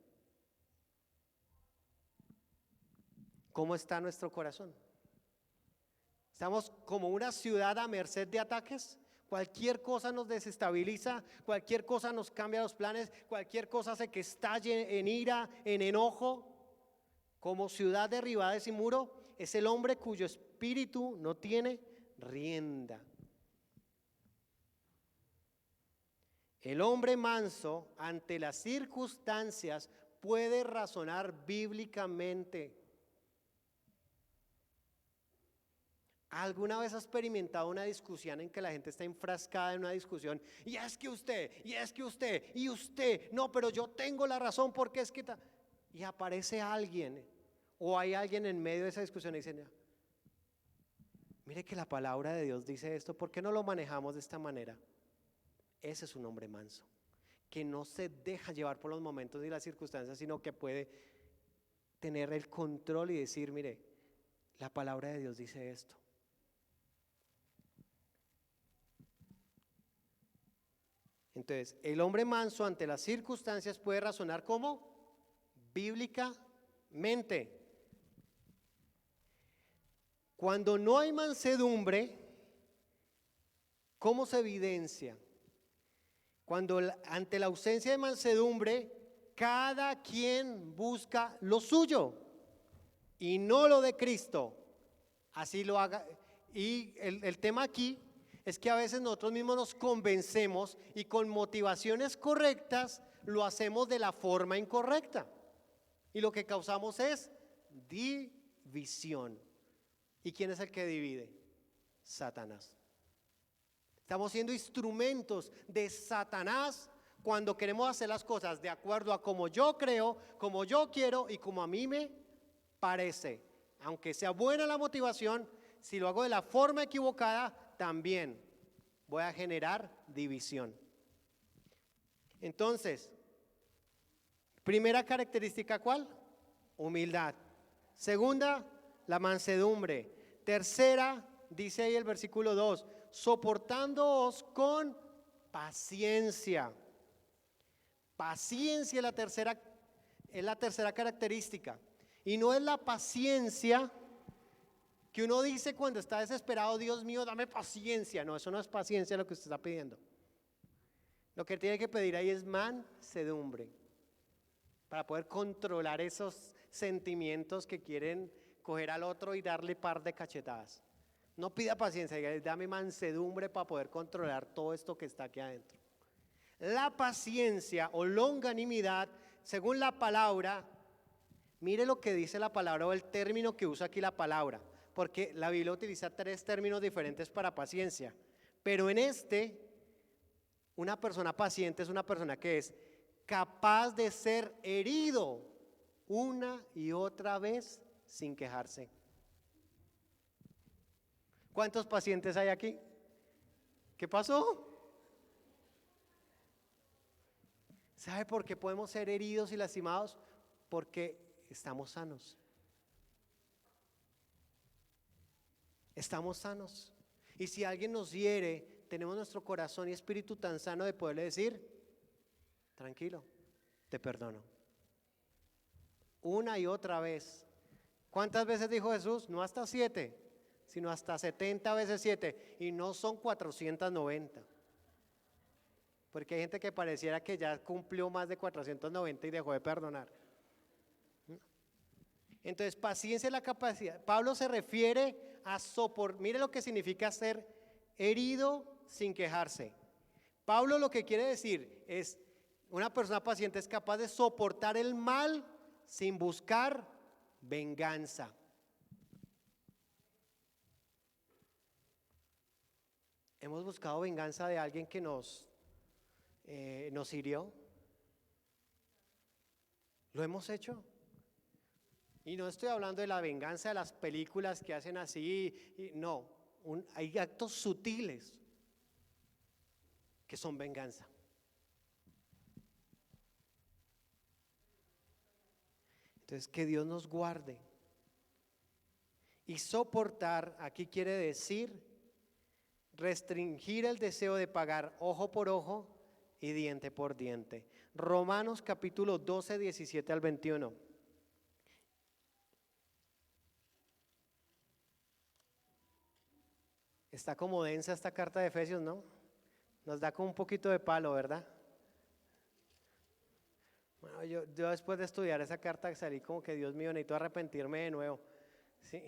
¿Cómo está nuestro corazón? ¿Estamos como una ciudad a merced de ataques? Cualquier cosa nos desestabiliza, cualquier cosa nos cambia los planes, cualquier cosa hace que estalle en ira, en enojo. Como ciudad derribada y sin muro, es el hombre cuyo espíritu no tiene rienda. El hombre manso ante las circunstancias puede razonar bíblicamente. ¿Alguna vez has experimentado una discusión en que la gente está enfrascada en una discusión? Y es que usted, y usted, no, pero yo tengo la razón porque es que... Y aparece alguien, o hay alguien en medio de esa discusión y dice, mire que la palabra de Dios dice esto, ¿por qué no lo manejamos de esta manera? Ese es un hombre manso, que no se deja llevar por los momentos y las circunstancias, sino que puede tener el control y decir, mire, la palabra de Dios dice esto. Entonces, el hombre manso ante las circunstancias puede razonar como bíblicamente. Cuando no hay mansedumbre, ¿cómo se evidencia? Cuando ante la ausencia de mansedumbre, cada quien busca lo suyo y no lo de Cristo. Así lo haga. Y el tema aquí es que a veces nosotros mismos nos convencemos y con motivaciones correctas lo hacemos de la forma incorrecta. Y lo que causamos es división. ¿Y quién es el que divide? Satanás. Estamos siendo instrumentos de Satanás cuando queremos hacer las cosas de acuerdo a como yo creo, como yo quiero y como a mí me parece. Aunque sea buena la motivación, si lo hago de la forma equivocada, también voy a generar división. Entonces, primera característica, ¿cuál? Humildad. Segunda, la mansedumbre. Tercera, dice ahí el versículo 2, soportándoos con paciencia. Paciencia es la tercera característica. Y no es la paciencia Que uno dice cuando está desesperado, Dios mío, dame paciencia. No, eso no es paciencia lo que usted está pidiendo. Lo que tiene que pedir ahí es mansedumbre, para poder controlar esos sentimientos que quieren coger al otro y darle par de cachetadas. No pida paciencia, dame mansedumbre para poder controlar todo esto que está aquí adentro. La paciencia o longanimidad, según la palabra, mire lo que dice la palabra o el término que usa aquí la palabra, porque la Biblia utiliza 3 términos diferentes para paciencia, pero en una persona paciente es una persona que es capaz de ser herido una y otra vez sin quejarse. ¿Cuántos pacientes hay aquí? ¿Qué pasó? ¿Sabe por qué podemos ser heridos y lastimados? Porque estamos sanos. Estamos sanos. Y si alguien nos hiere, tenemos nuestro corazón y espíritu tan sano de poderle decir: tranquilo, te perdono. Una y otra vez. ¿Cuántas veces dijo Jesús? No hasta 7, sino hasta 70 veces 7. Y no son 490. Porque hay gente que pareciera que ya cumplió más de 490 y dejó de perdonar. Entonces, paciencia es la capacidad. Pablo se refiere a soportar. Mire lo que significa ser herido sin quejarse. Pablo lo que quiere decir es: una persona paciente es capaz de soportar el mal sin buscar venganza. ¿Hemos buscado venganza de alguien que nos hirió? ¿Lo hemos hecho? Y no estoy hablando de la venganza de las películas que hacen así, no, hay actos sutiles que son venganza. Entonces, que Dios nos guarde. Y soportar, aquí quiere decir restringir el deseo de pagar ojo por ojo y diente por diente. Romanos capítulo 12, 17 al 21. Está como densa esta carta de Efesios, ¿no? Nos da como un poquito de palo, ¿verdad? Bueno, yo después de estudiar esa carta salí como que, Dios mío, necesito arrepentirme de nuevo. Sí.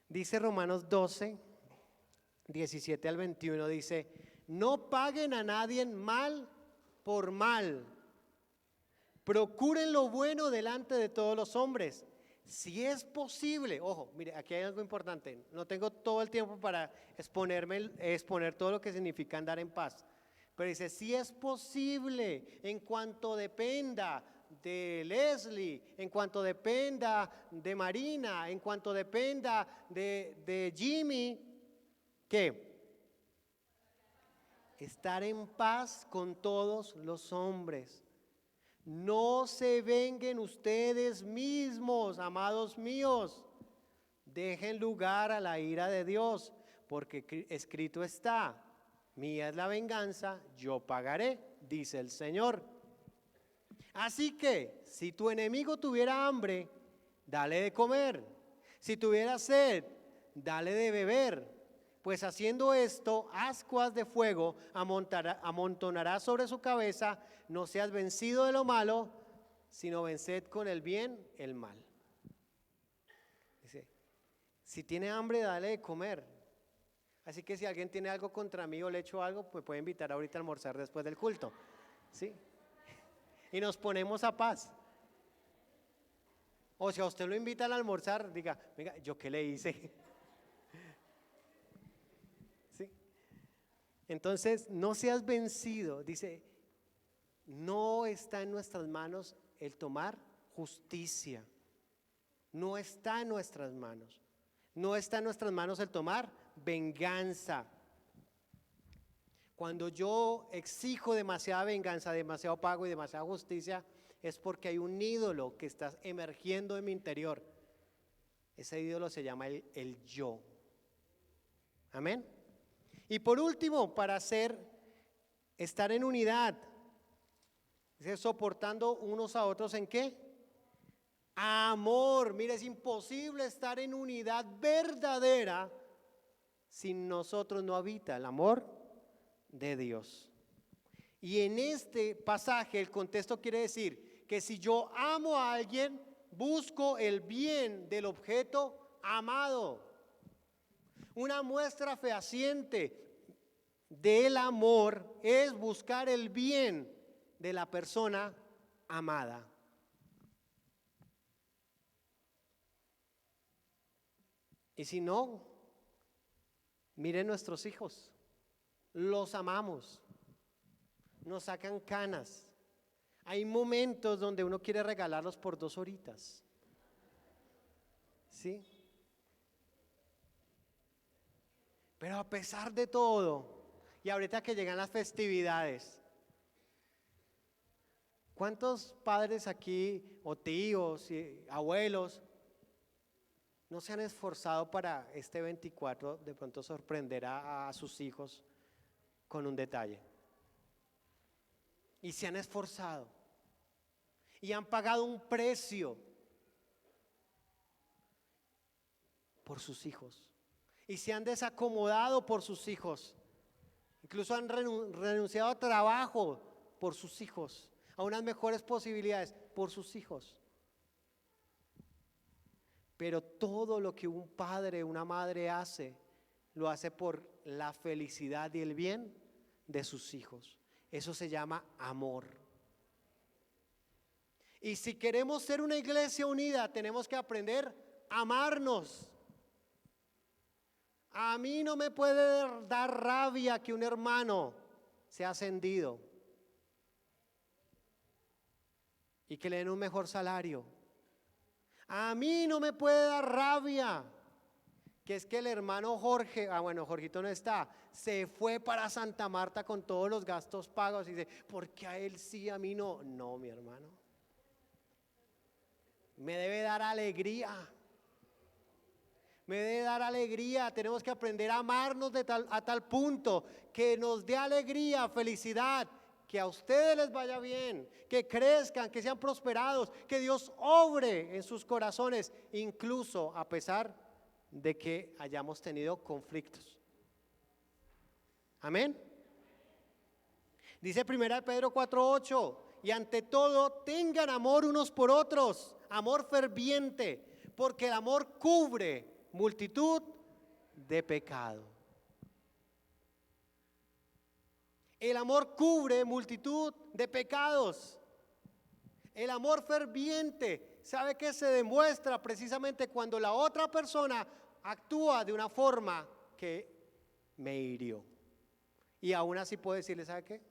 Dice Romanos 12, 17 al 21, dice: no paguen a nadie mal por mal. Procuren lo bueno delante de todos los hombres. Si es posible, ojo, mire, aquí hay algo importante. No tengo todo el tiempo para exponer todo lo que significa andar en paz. Pero dice: si es posible, en cuanto dependa de Leslie, en cuanto dependa de Marina, en cuanto dependa de Jimmy, ¿qué? Estar en paz con todos los hombres. No se venguen ustedes mismos, amados míos. Dejen lugar a la ira de Dios, porque escrito está: mía es la venganza, yo pagaré, dice el Señor. Así que, si tu enemigo tuviera hambre, dale de comer. Si tuviera sed, dale de beber. Pues haciendo esto, ascuas de fuego amontonará sobre su cabeza. No seas vencido de lo malo, sino venced con el bien el mal. Dice: si tiene hambre, dale de comer. Así que si alguien tiene algo contra mí o le echo algo, pues puede invitar ahorita a almorzar después del culto, ¿sí? Y nos ponemos a paz. O si a usted lo invitan a almorzar, diga: venga, ¿yo qué le hice? ¿Sí? Entonces, no seas vencido. Dice: no está en nuestras manos el tomar justicia. No está en nuestras manos. No está en nuestras manos el tomar venganza. Cuando yo exijo demasiada venganza, demasiado pago y demasiada justicia, es porque hay un ídolo que está emergiendo en mi interior. Ese ídolo se llama el yo. Amén. Y por último, para estar en unidad, dice: soportando unos a otros, ¿en qué? amor. Mire, es imposible estar en unidad verdadera si en nosotros no habita el amor de Dios. Y en este pasaje el contexto quiere decir que si yo amo a alguien, busco el bien del objeto amado. Una muestra fehaciente del amor es buscar el bien de la persona amada. Y si no, miren nuestros hijos, los amamos, nos sacan canas. Hay momentos donde uno quiere regalarlos por 2 horitas. ¿Sí? Pero a pesar de todo, y ahorita que llegan las festividades, ¿cuántos padres aquí, o tíos y abuelos, no se han esforzado para este 24 de pronto sorprender a sus hijos con un detalle? Y se han esforzado y han pagado un precio por sus hijos y se han desacomodado por sus hijos, incluso han renunciado a trabajo por sus hijos, a unas mejores posibilidades por sus hijos. Pero todo lo que un padre, una madre hace, lo hace por la felicidad y el bien de sus hijos. Eso se llama amor. Y si queremos ser una iglesia unida, tenemos que aprender a amarnos. A mí no me puede dar rabia que un hermano sea ascendido y que le den un mejor salario. A mí no me puede dar rabia que es que el hermano Jorge, bueno, Jorgito no está, se fue para Santa Marta con todos los gastos pagos y dice, ¿por qué a él sí, a mí no? No, mi hermano. Me debe dar alegría. Me debe dar alegría. Tenemos que aprender a amarnos a tal punto que nos dé alegría, felicidad, que a ustedes les vaya bien, que crezcan, que sean prosperados, que Dios obre en sus corazones, incluso a pesar de que hayamos tenido conflictos. Amén. Dice 1 Pedro 4:8, y ante todo tengan amor unos por otros, amor ferviente, porque el amor cubre multitud de pecado. El amor cubre multitud de pecados. El amor ferviente, ¿sabe qué se demuestra precisamente cuando la otra persona actúa de una forma que me hirió? Y aún así puedo decirle, ¿sabe qué?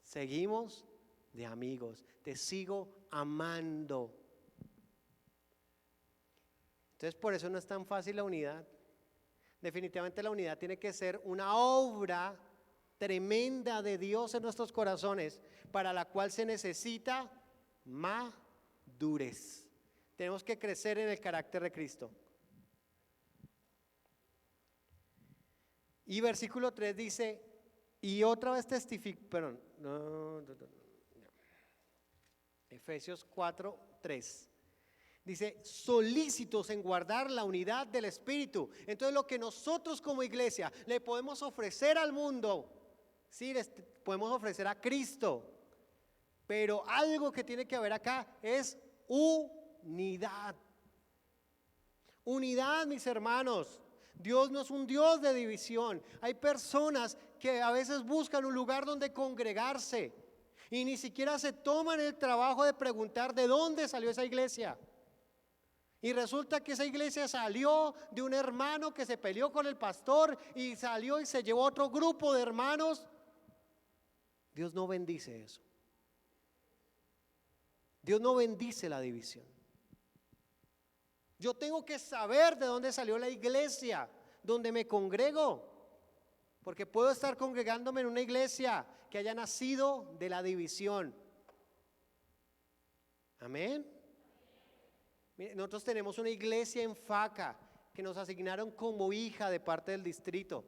Seguimos de amigos, te sigo amando. Entonces por eso no es tan fácil la unidad. Definitivamente la unidad tiene que ser una obra tremenda de Dios en nuestros corazones, para la cual se necesita madurez. Tenemos que crecer en el carácter de Cristo. Y versículo 3 dice, y otra vez Efesios 4:3. Dice, solícitos en guardar la unidad del Espíritu. Entonces lo que nosotros como iglesia le podemos ofrecer al mundo, sí, podemos ofrecer a Cristo, pero algo que tiene que haber acá es unidad. Unidad, mis hermanos. Dios no es un Dios de división. Hay personas que a veces buscan un lugar donde congregarse y ni siquiera se toman el trabajo de preguntar de dónde salió esa iglesia. Y resulta que esa iglesia salió de un hermano que se peleó con el pastor y salió y se llevó otro grupo de hermanos. Dios no bendice eso. Dios no bendice la división. Yo tengo que saber de dónde salió la iglesia donde me congrego, porque puedo estar congregándome en una iglesia que haya nacido de la división. Amén. Nosotros tenemos una iglesia en Faca que nos asignaron como hija de parte del distrito,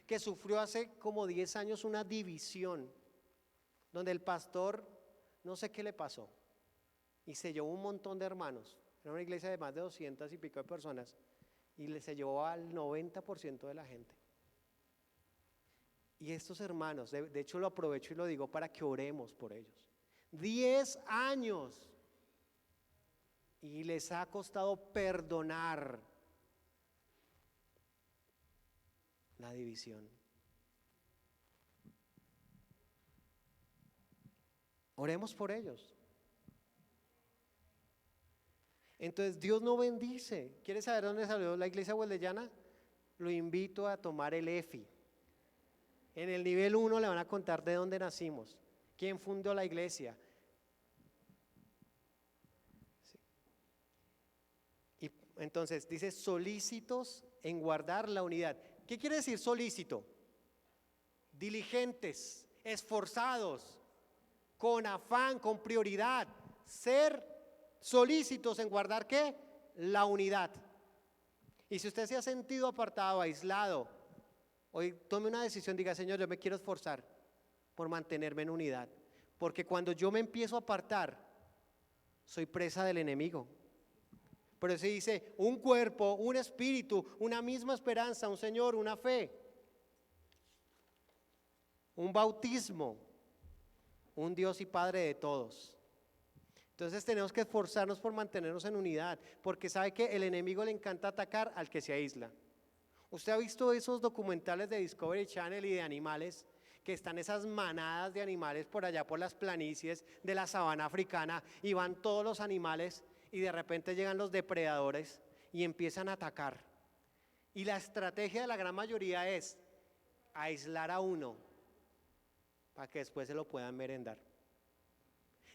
que sufrió hace como 10 años una división, donde el pastor no sé qué le pasó y se llevó un montón de hermanos Era una iglesia de más de 200 y pico de personas y se llevó al 90% de la gente. Y estos hermanos, de hecho lo aprovecho y lo digo para que oremos por ellos. 10 años y les ha costado perdonar la división. Oremos por ellos. Entonces Dios no bendice. ¿Quieres saber dónde salió la iglesia wesleyana? Lo invito a tomar el EFI. En el nivel 1 le van a contar de dónde nacimos, quién fundó la iglesia. Sí. Y entonces dice solícitos en guardar la unidad. ¿Qué quiere decir solícito? Diligentes, esforzados, con afán, con prioridad. Ser solícitos en guardar ¿qué? La unidad. Y si usted se ha sentido apartado, aislado, hoy tome una decisión, diga: Señor, yo me quiero esforzar por mantenerme en unidad, porque cuando yo me empiezo a apartar, soy presa del enemigo. Por eso dice: un cuerpo, un espíritu, una misma esperanza, un Señor, una fe, un bautismo, un Dios y Padre de todos. Entonces tenemos que esforzarnos por mantenernos en unidad, porque sabe que el enemigo le encanta atacar al que se aísla. ¿Usted ha visto esos documentales de Discovery Channel y de animales? Que están esas manadas de animales por allá por las planicies de la sabana africana y van todos los animales y de repente llegan los depredadores y empiezan a atacar. Y la estrategia de la gran mayoría es aislar a uno para que después se lo puedan merendar.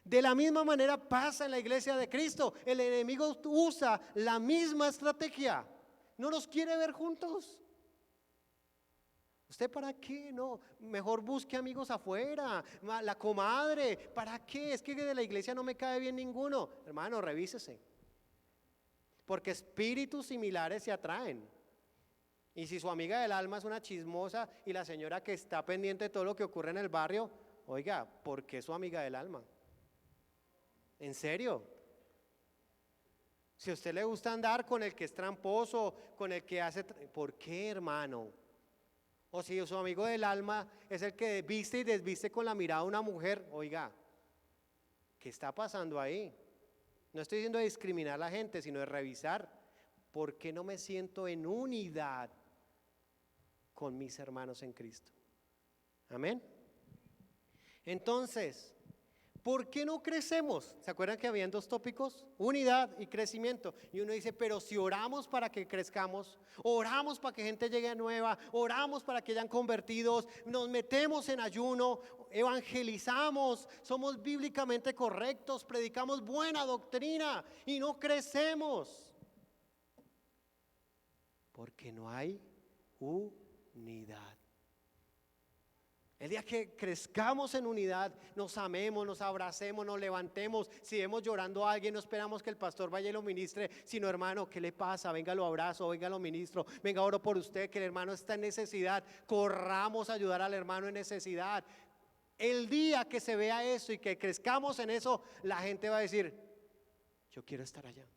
De la misma manera pasa en la iglesia de Cristo. El enemigo usa la misma estrategia. No nos quiere ver juntos. ¿Usted para qué? No, mejor busque amigos afuera, la comadre. ¿Para qué? Es que de la iglesia no me cae bien ninguno. Hermano, revísese. Porque espíritus similares se atraen. Y si su amiga del alma es una chismosa y la señora que está pendiente de todo lo que ocurre en el barrio, oiga, ¿por qué su amiga del alma? ¿En serio? Si a usted le gusta andar con el que es tramposo, con el que hace... ¿Por qué, hermano? O si su amigo del alma es el que viste y desviste con la mirada a una mujer, oiga, ¿qué está pasando ahí? No estoy diciendo de discriminar a la gente, sino de revisar por qué no me siento en unidad con mis hermanos en Cristo. Amén. Entonces, ¿por qué no crecemos? ¿Se acuerdan que habían dos tópicos? Unidad y crecimiento. Y uno dice: pero si oramos para que crezcamos, oramos para que gente llegue nueva, oramos para que hayan convertidos, nos metemos en ayuno, evangelizamos, somos bíblicamente correctos, predicamos buena doctrina y no crecemos. Porque no hay unidad. El día que crezcamos en unidad, nos amemos, nos abracemos, nos levantemos. Si vemos llorando a alguien, no esperamos que el pastor vaya y lo ministre, sino: hermano, ¿qué le pasa? Venga, lo abrazo, venga, lo ministro, venga, oro por usted, que el hermano está en necesidad. Corramos a ayudar al hermano en necesidad. El día que se vea eso y que crezcamos en eso, la gente va a decir: yo quiero estar allá.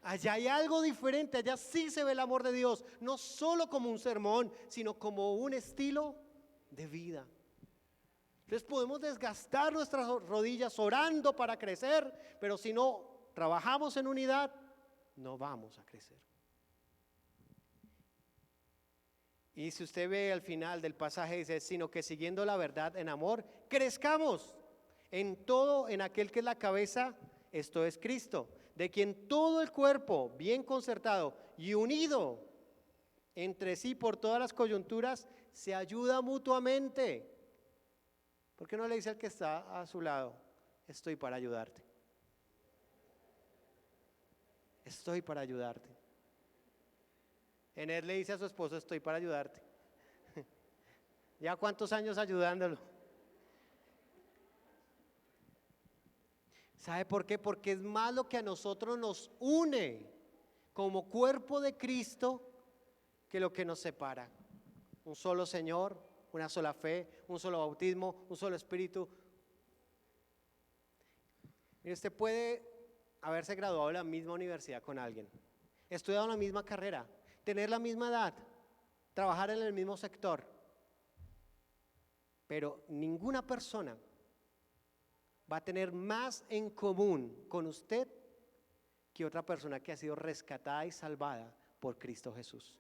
Allá hay algo diferente, allá sí se ve el amor de Dios, no solo como un sermón, sino como un estilo de vida. Entonces podemos desgastar nuestras rodillas orando para crecer, pero si no trabajamos en unidad, no vamos a crecer. Y si usted ve al final del pasaje, dice: sino que siguiendo la verdad en amor, crezcamos en todo en aquel que es la cabeza, esto es Cristo, de quien todo el cuerpo, bien concertado y unido entre sí por todas las coyunturas, se ayuda mutuamente. ¿Por qué no le dice al que está a su lado: estoy para ayudarte? Estoy para ayudarte. Ener le dice a su esposo: estoy para ayudarte. ¿Ya cuántos años ayudándolo? ¿Sabe por qué? Porque es más lo que a nosotros nos une como cuerpo de Cristo que lo que nos separa. Un solo Señor, una sola fe, un solo bautismo, un solo Espíritu. Mire, usted puede haberse graduado de la misma universidad con alguien, estudiado la misma carrera, tener la misma edad, trabajar en el mismo sector, pero ninguna persona va a tener más en común con usted que otra persona que ha sido rescatada y salvada por Cristo Jesús.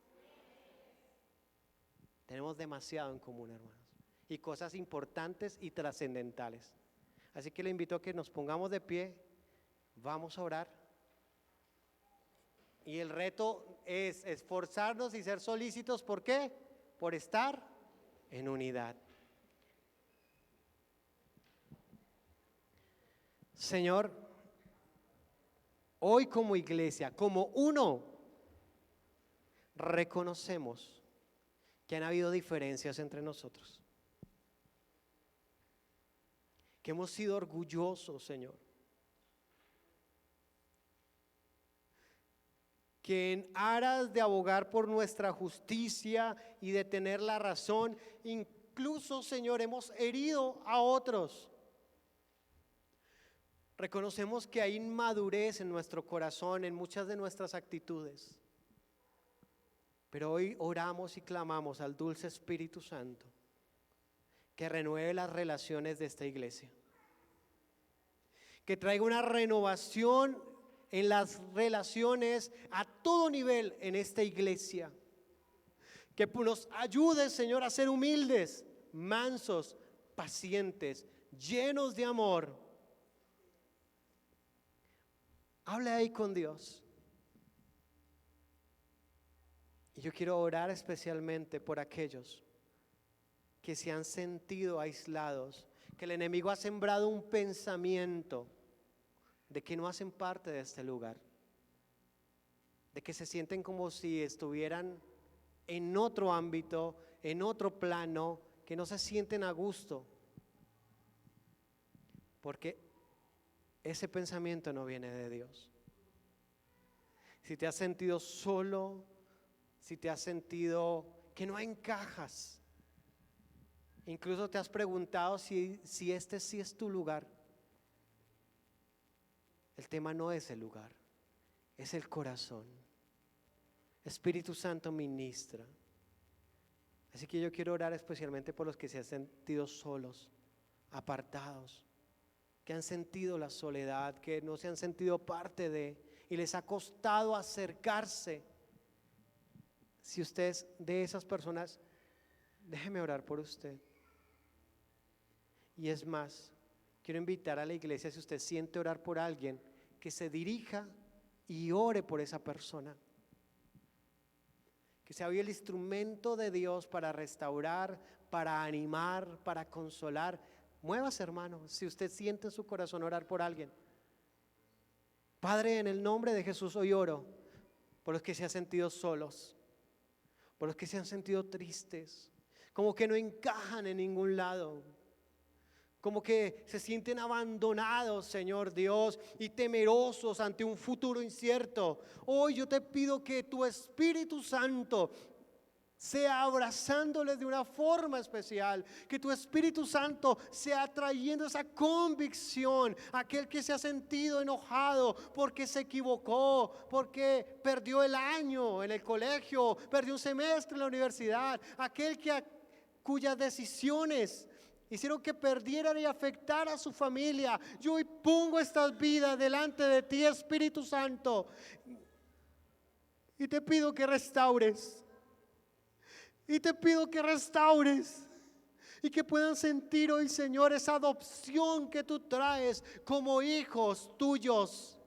Tenemos demasiado en común, hermanos, y cosas importantes y trascendentales. Así que le invito a que nos pongamos de pie, vamos a orar. Y el reto es esforzarnos y ser solícitos. ¿Por qué? Por estar en unidad. Señor, hoy como iglesia, como uno, reconocemos que han habido diferencias entre nosotros, que hemos sido orgullosos, Señor, que en aras de abogar por nuestra justicia y de tener la razón, incluso, Señor, hemos herido a otros. Reconocemos que hay inmadurez en nuestro corazón, en muchas de nuestras actitudes. Pero hoy oramos y clamamos al dulce Espíritu Santo que renueve las relaciones de esta iglesia, que traiga una renovación en las relaciones a todo nivel en esta iglesia, que nos ayude, Señor, a ser humildes, mansos, pacientes, llenos de amor. Hable ahí con Dios. Y yo quiero orar especialmente por aquellos que se han sentido aislados, que el enemigo ha sembrado un pensamiento de que no hacen parte de este lugar, de que se sienten como si estuvieran en otro ámbito, en otro plano, que no se sienten a gusto, porque ese pensamiento no viene de Dios. Si te has sentido solo, si te has sentido que no encajas, incluso te has preguntado si este sí es tu lugar, el tema no es el lugar, es el corazón. Espíritu Santo ministra. Así que yo quiero orar especialmente por los que se han sentido solos, apartados, que han sentido la soledad, que no se han sentido parte de, y les ha costado acercarse. Si usted es de esas personas, déjeme orar por usted. Y es más, quiero invitar a la iglesia, si usted siente orar por alguien, que se dirija y ore por esa persona. Que sea hoy el instrumento de Dios para restaurar, para animar, para consolar. Muévase, hermano, si usted siente en su corazón orar por alguien. Padre, en el nombre de Jesús hoy oro por los que se han sentido solos, por los que se han sentido tristes, como que no encajan en ningún lado, como que se sienten abandonados, Señor Dios, y temerosos ante un futuro incierto. Hoy yo te pido que tu Espíritu Santo sea abrazándoles de una forma especial, que tu Espíritu Santo sea trayendo esa convicción a aquel que se ha sentido enojado porque se equivocó, porque perdió el año en el colegio, perdió un semestre en la universidad, aquel cuyas decisiones hicieron que perdieran y afectara a su familia. Yo hoy pongo estas vidas delante de ti, Espíritu Santo, y te pido que restaures. Y te pido que restaures y que puedan sentir hoy, Señor, esa adopción que tú traes como hijos tuyos.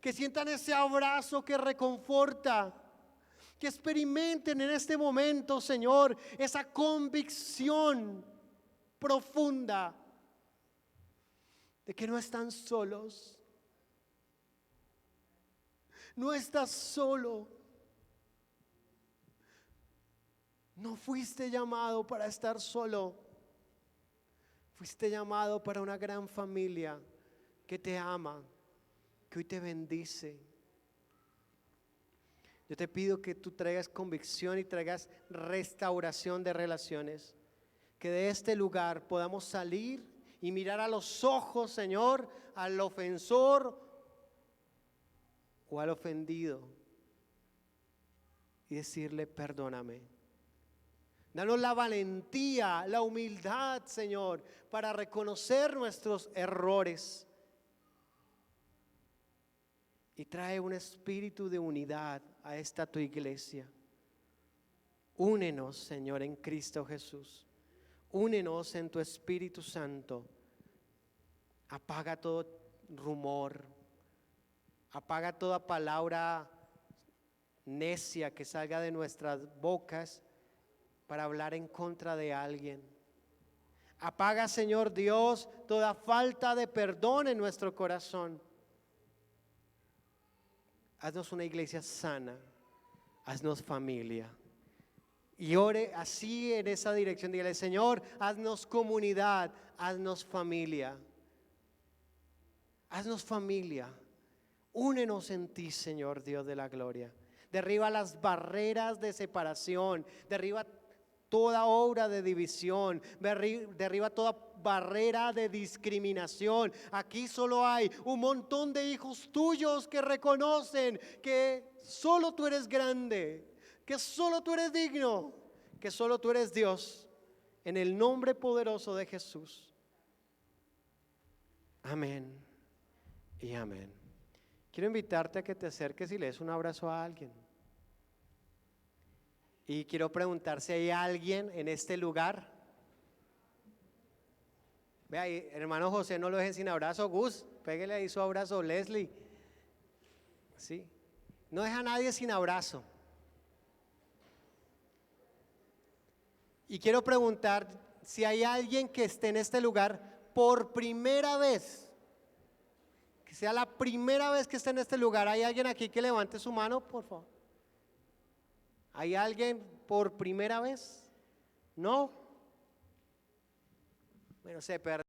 Que sientan ese abrazo que reconforta. Que experimenten en este momento, Señor, esa convicción profunda de que no están solos. No estás solo. No fuiste llamado para estar solo. Fuiste llamado para una gran familia que te ama, que hoy te bendice. Yo te pido que tú traigas convicción y traigas restauración de relaciones. Que de este lugar podamos salir y mirar a los ojos, Señor, al ofensor o al ofendido y decirle perdóname. Danos la valentía, la humildad, Señor, para reconocer nuestros errores. Y trae un espíritu de unidad a esta tu iglesia. Únenos, Señor, en Cristo Jesús. Únenos en tu Espíritu Santo. Apaga todo rumor. Apaga toda palabra necia que salga de nuestras bocas para hablar en contra de alguien. Apaga, Señor Dios, toda falta de perdón en nuestro corazón. Haznos una iglesia sana, haznos familia. Y ore así en esa dirección. Dígale, Señor, haznos comunidad, haznos familia. Haznos familia. Únenos en ti, Señor Dios de la gloria. Derriba las barreras de separación, derriba toda obra de división, derriba toda barrera de discriminación. Aquí solo hay un montón de hijos tuyos que reconocen que solo tú eres grande, que solo tú eres digno, que solo tú eres Dios. En el nombre poderoso de Jesús. Amén y amén. Quiero invitarte a que te acerques y le des un abrazo a alguien. Y quiero preguntar si hay alguien en este lugar. Vea, hermano José, no lo dejen sin abrazo. Gus, pégale ahí su abrazo. Leslie, ¿sí? No deja a nadie sin abrazo. Y quiero preguntar si hay alguien que esté en este lugar por primera vez. Que sea la primera vez que esté en este lugar. ¿Hay alguien aquí que levante su mano, por favor? ¿Hay alguien por primera vez? ¿No? Bueno, se perdió.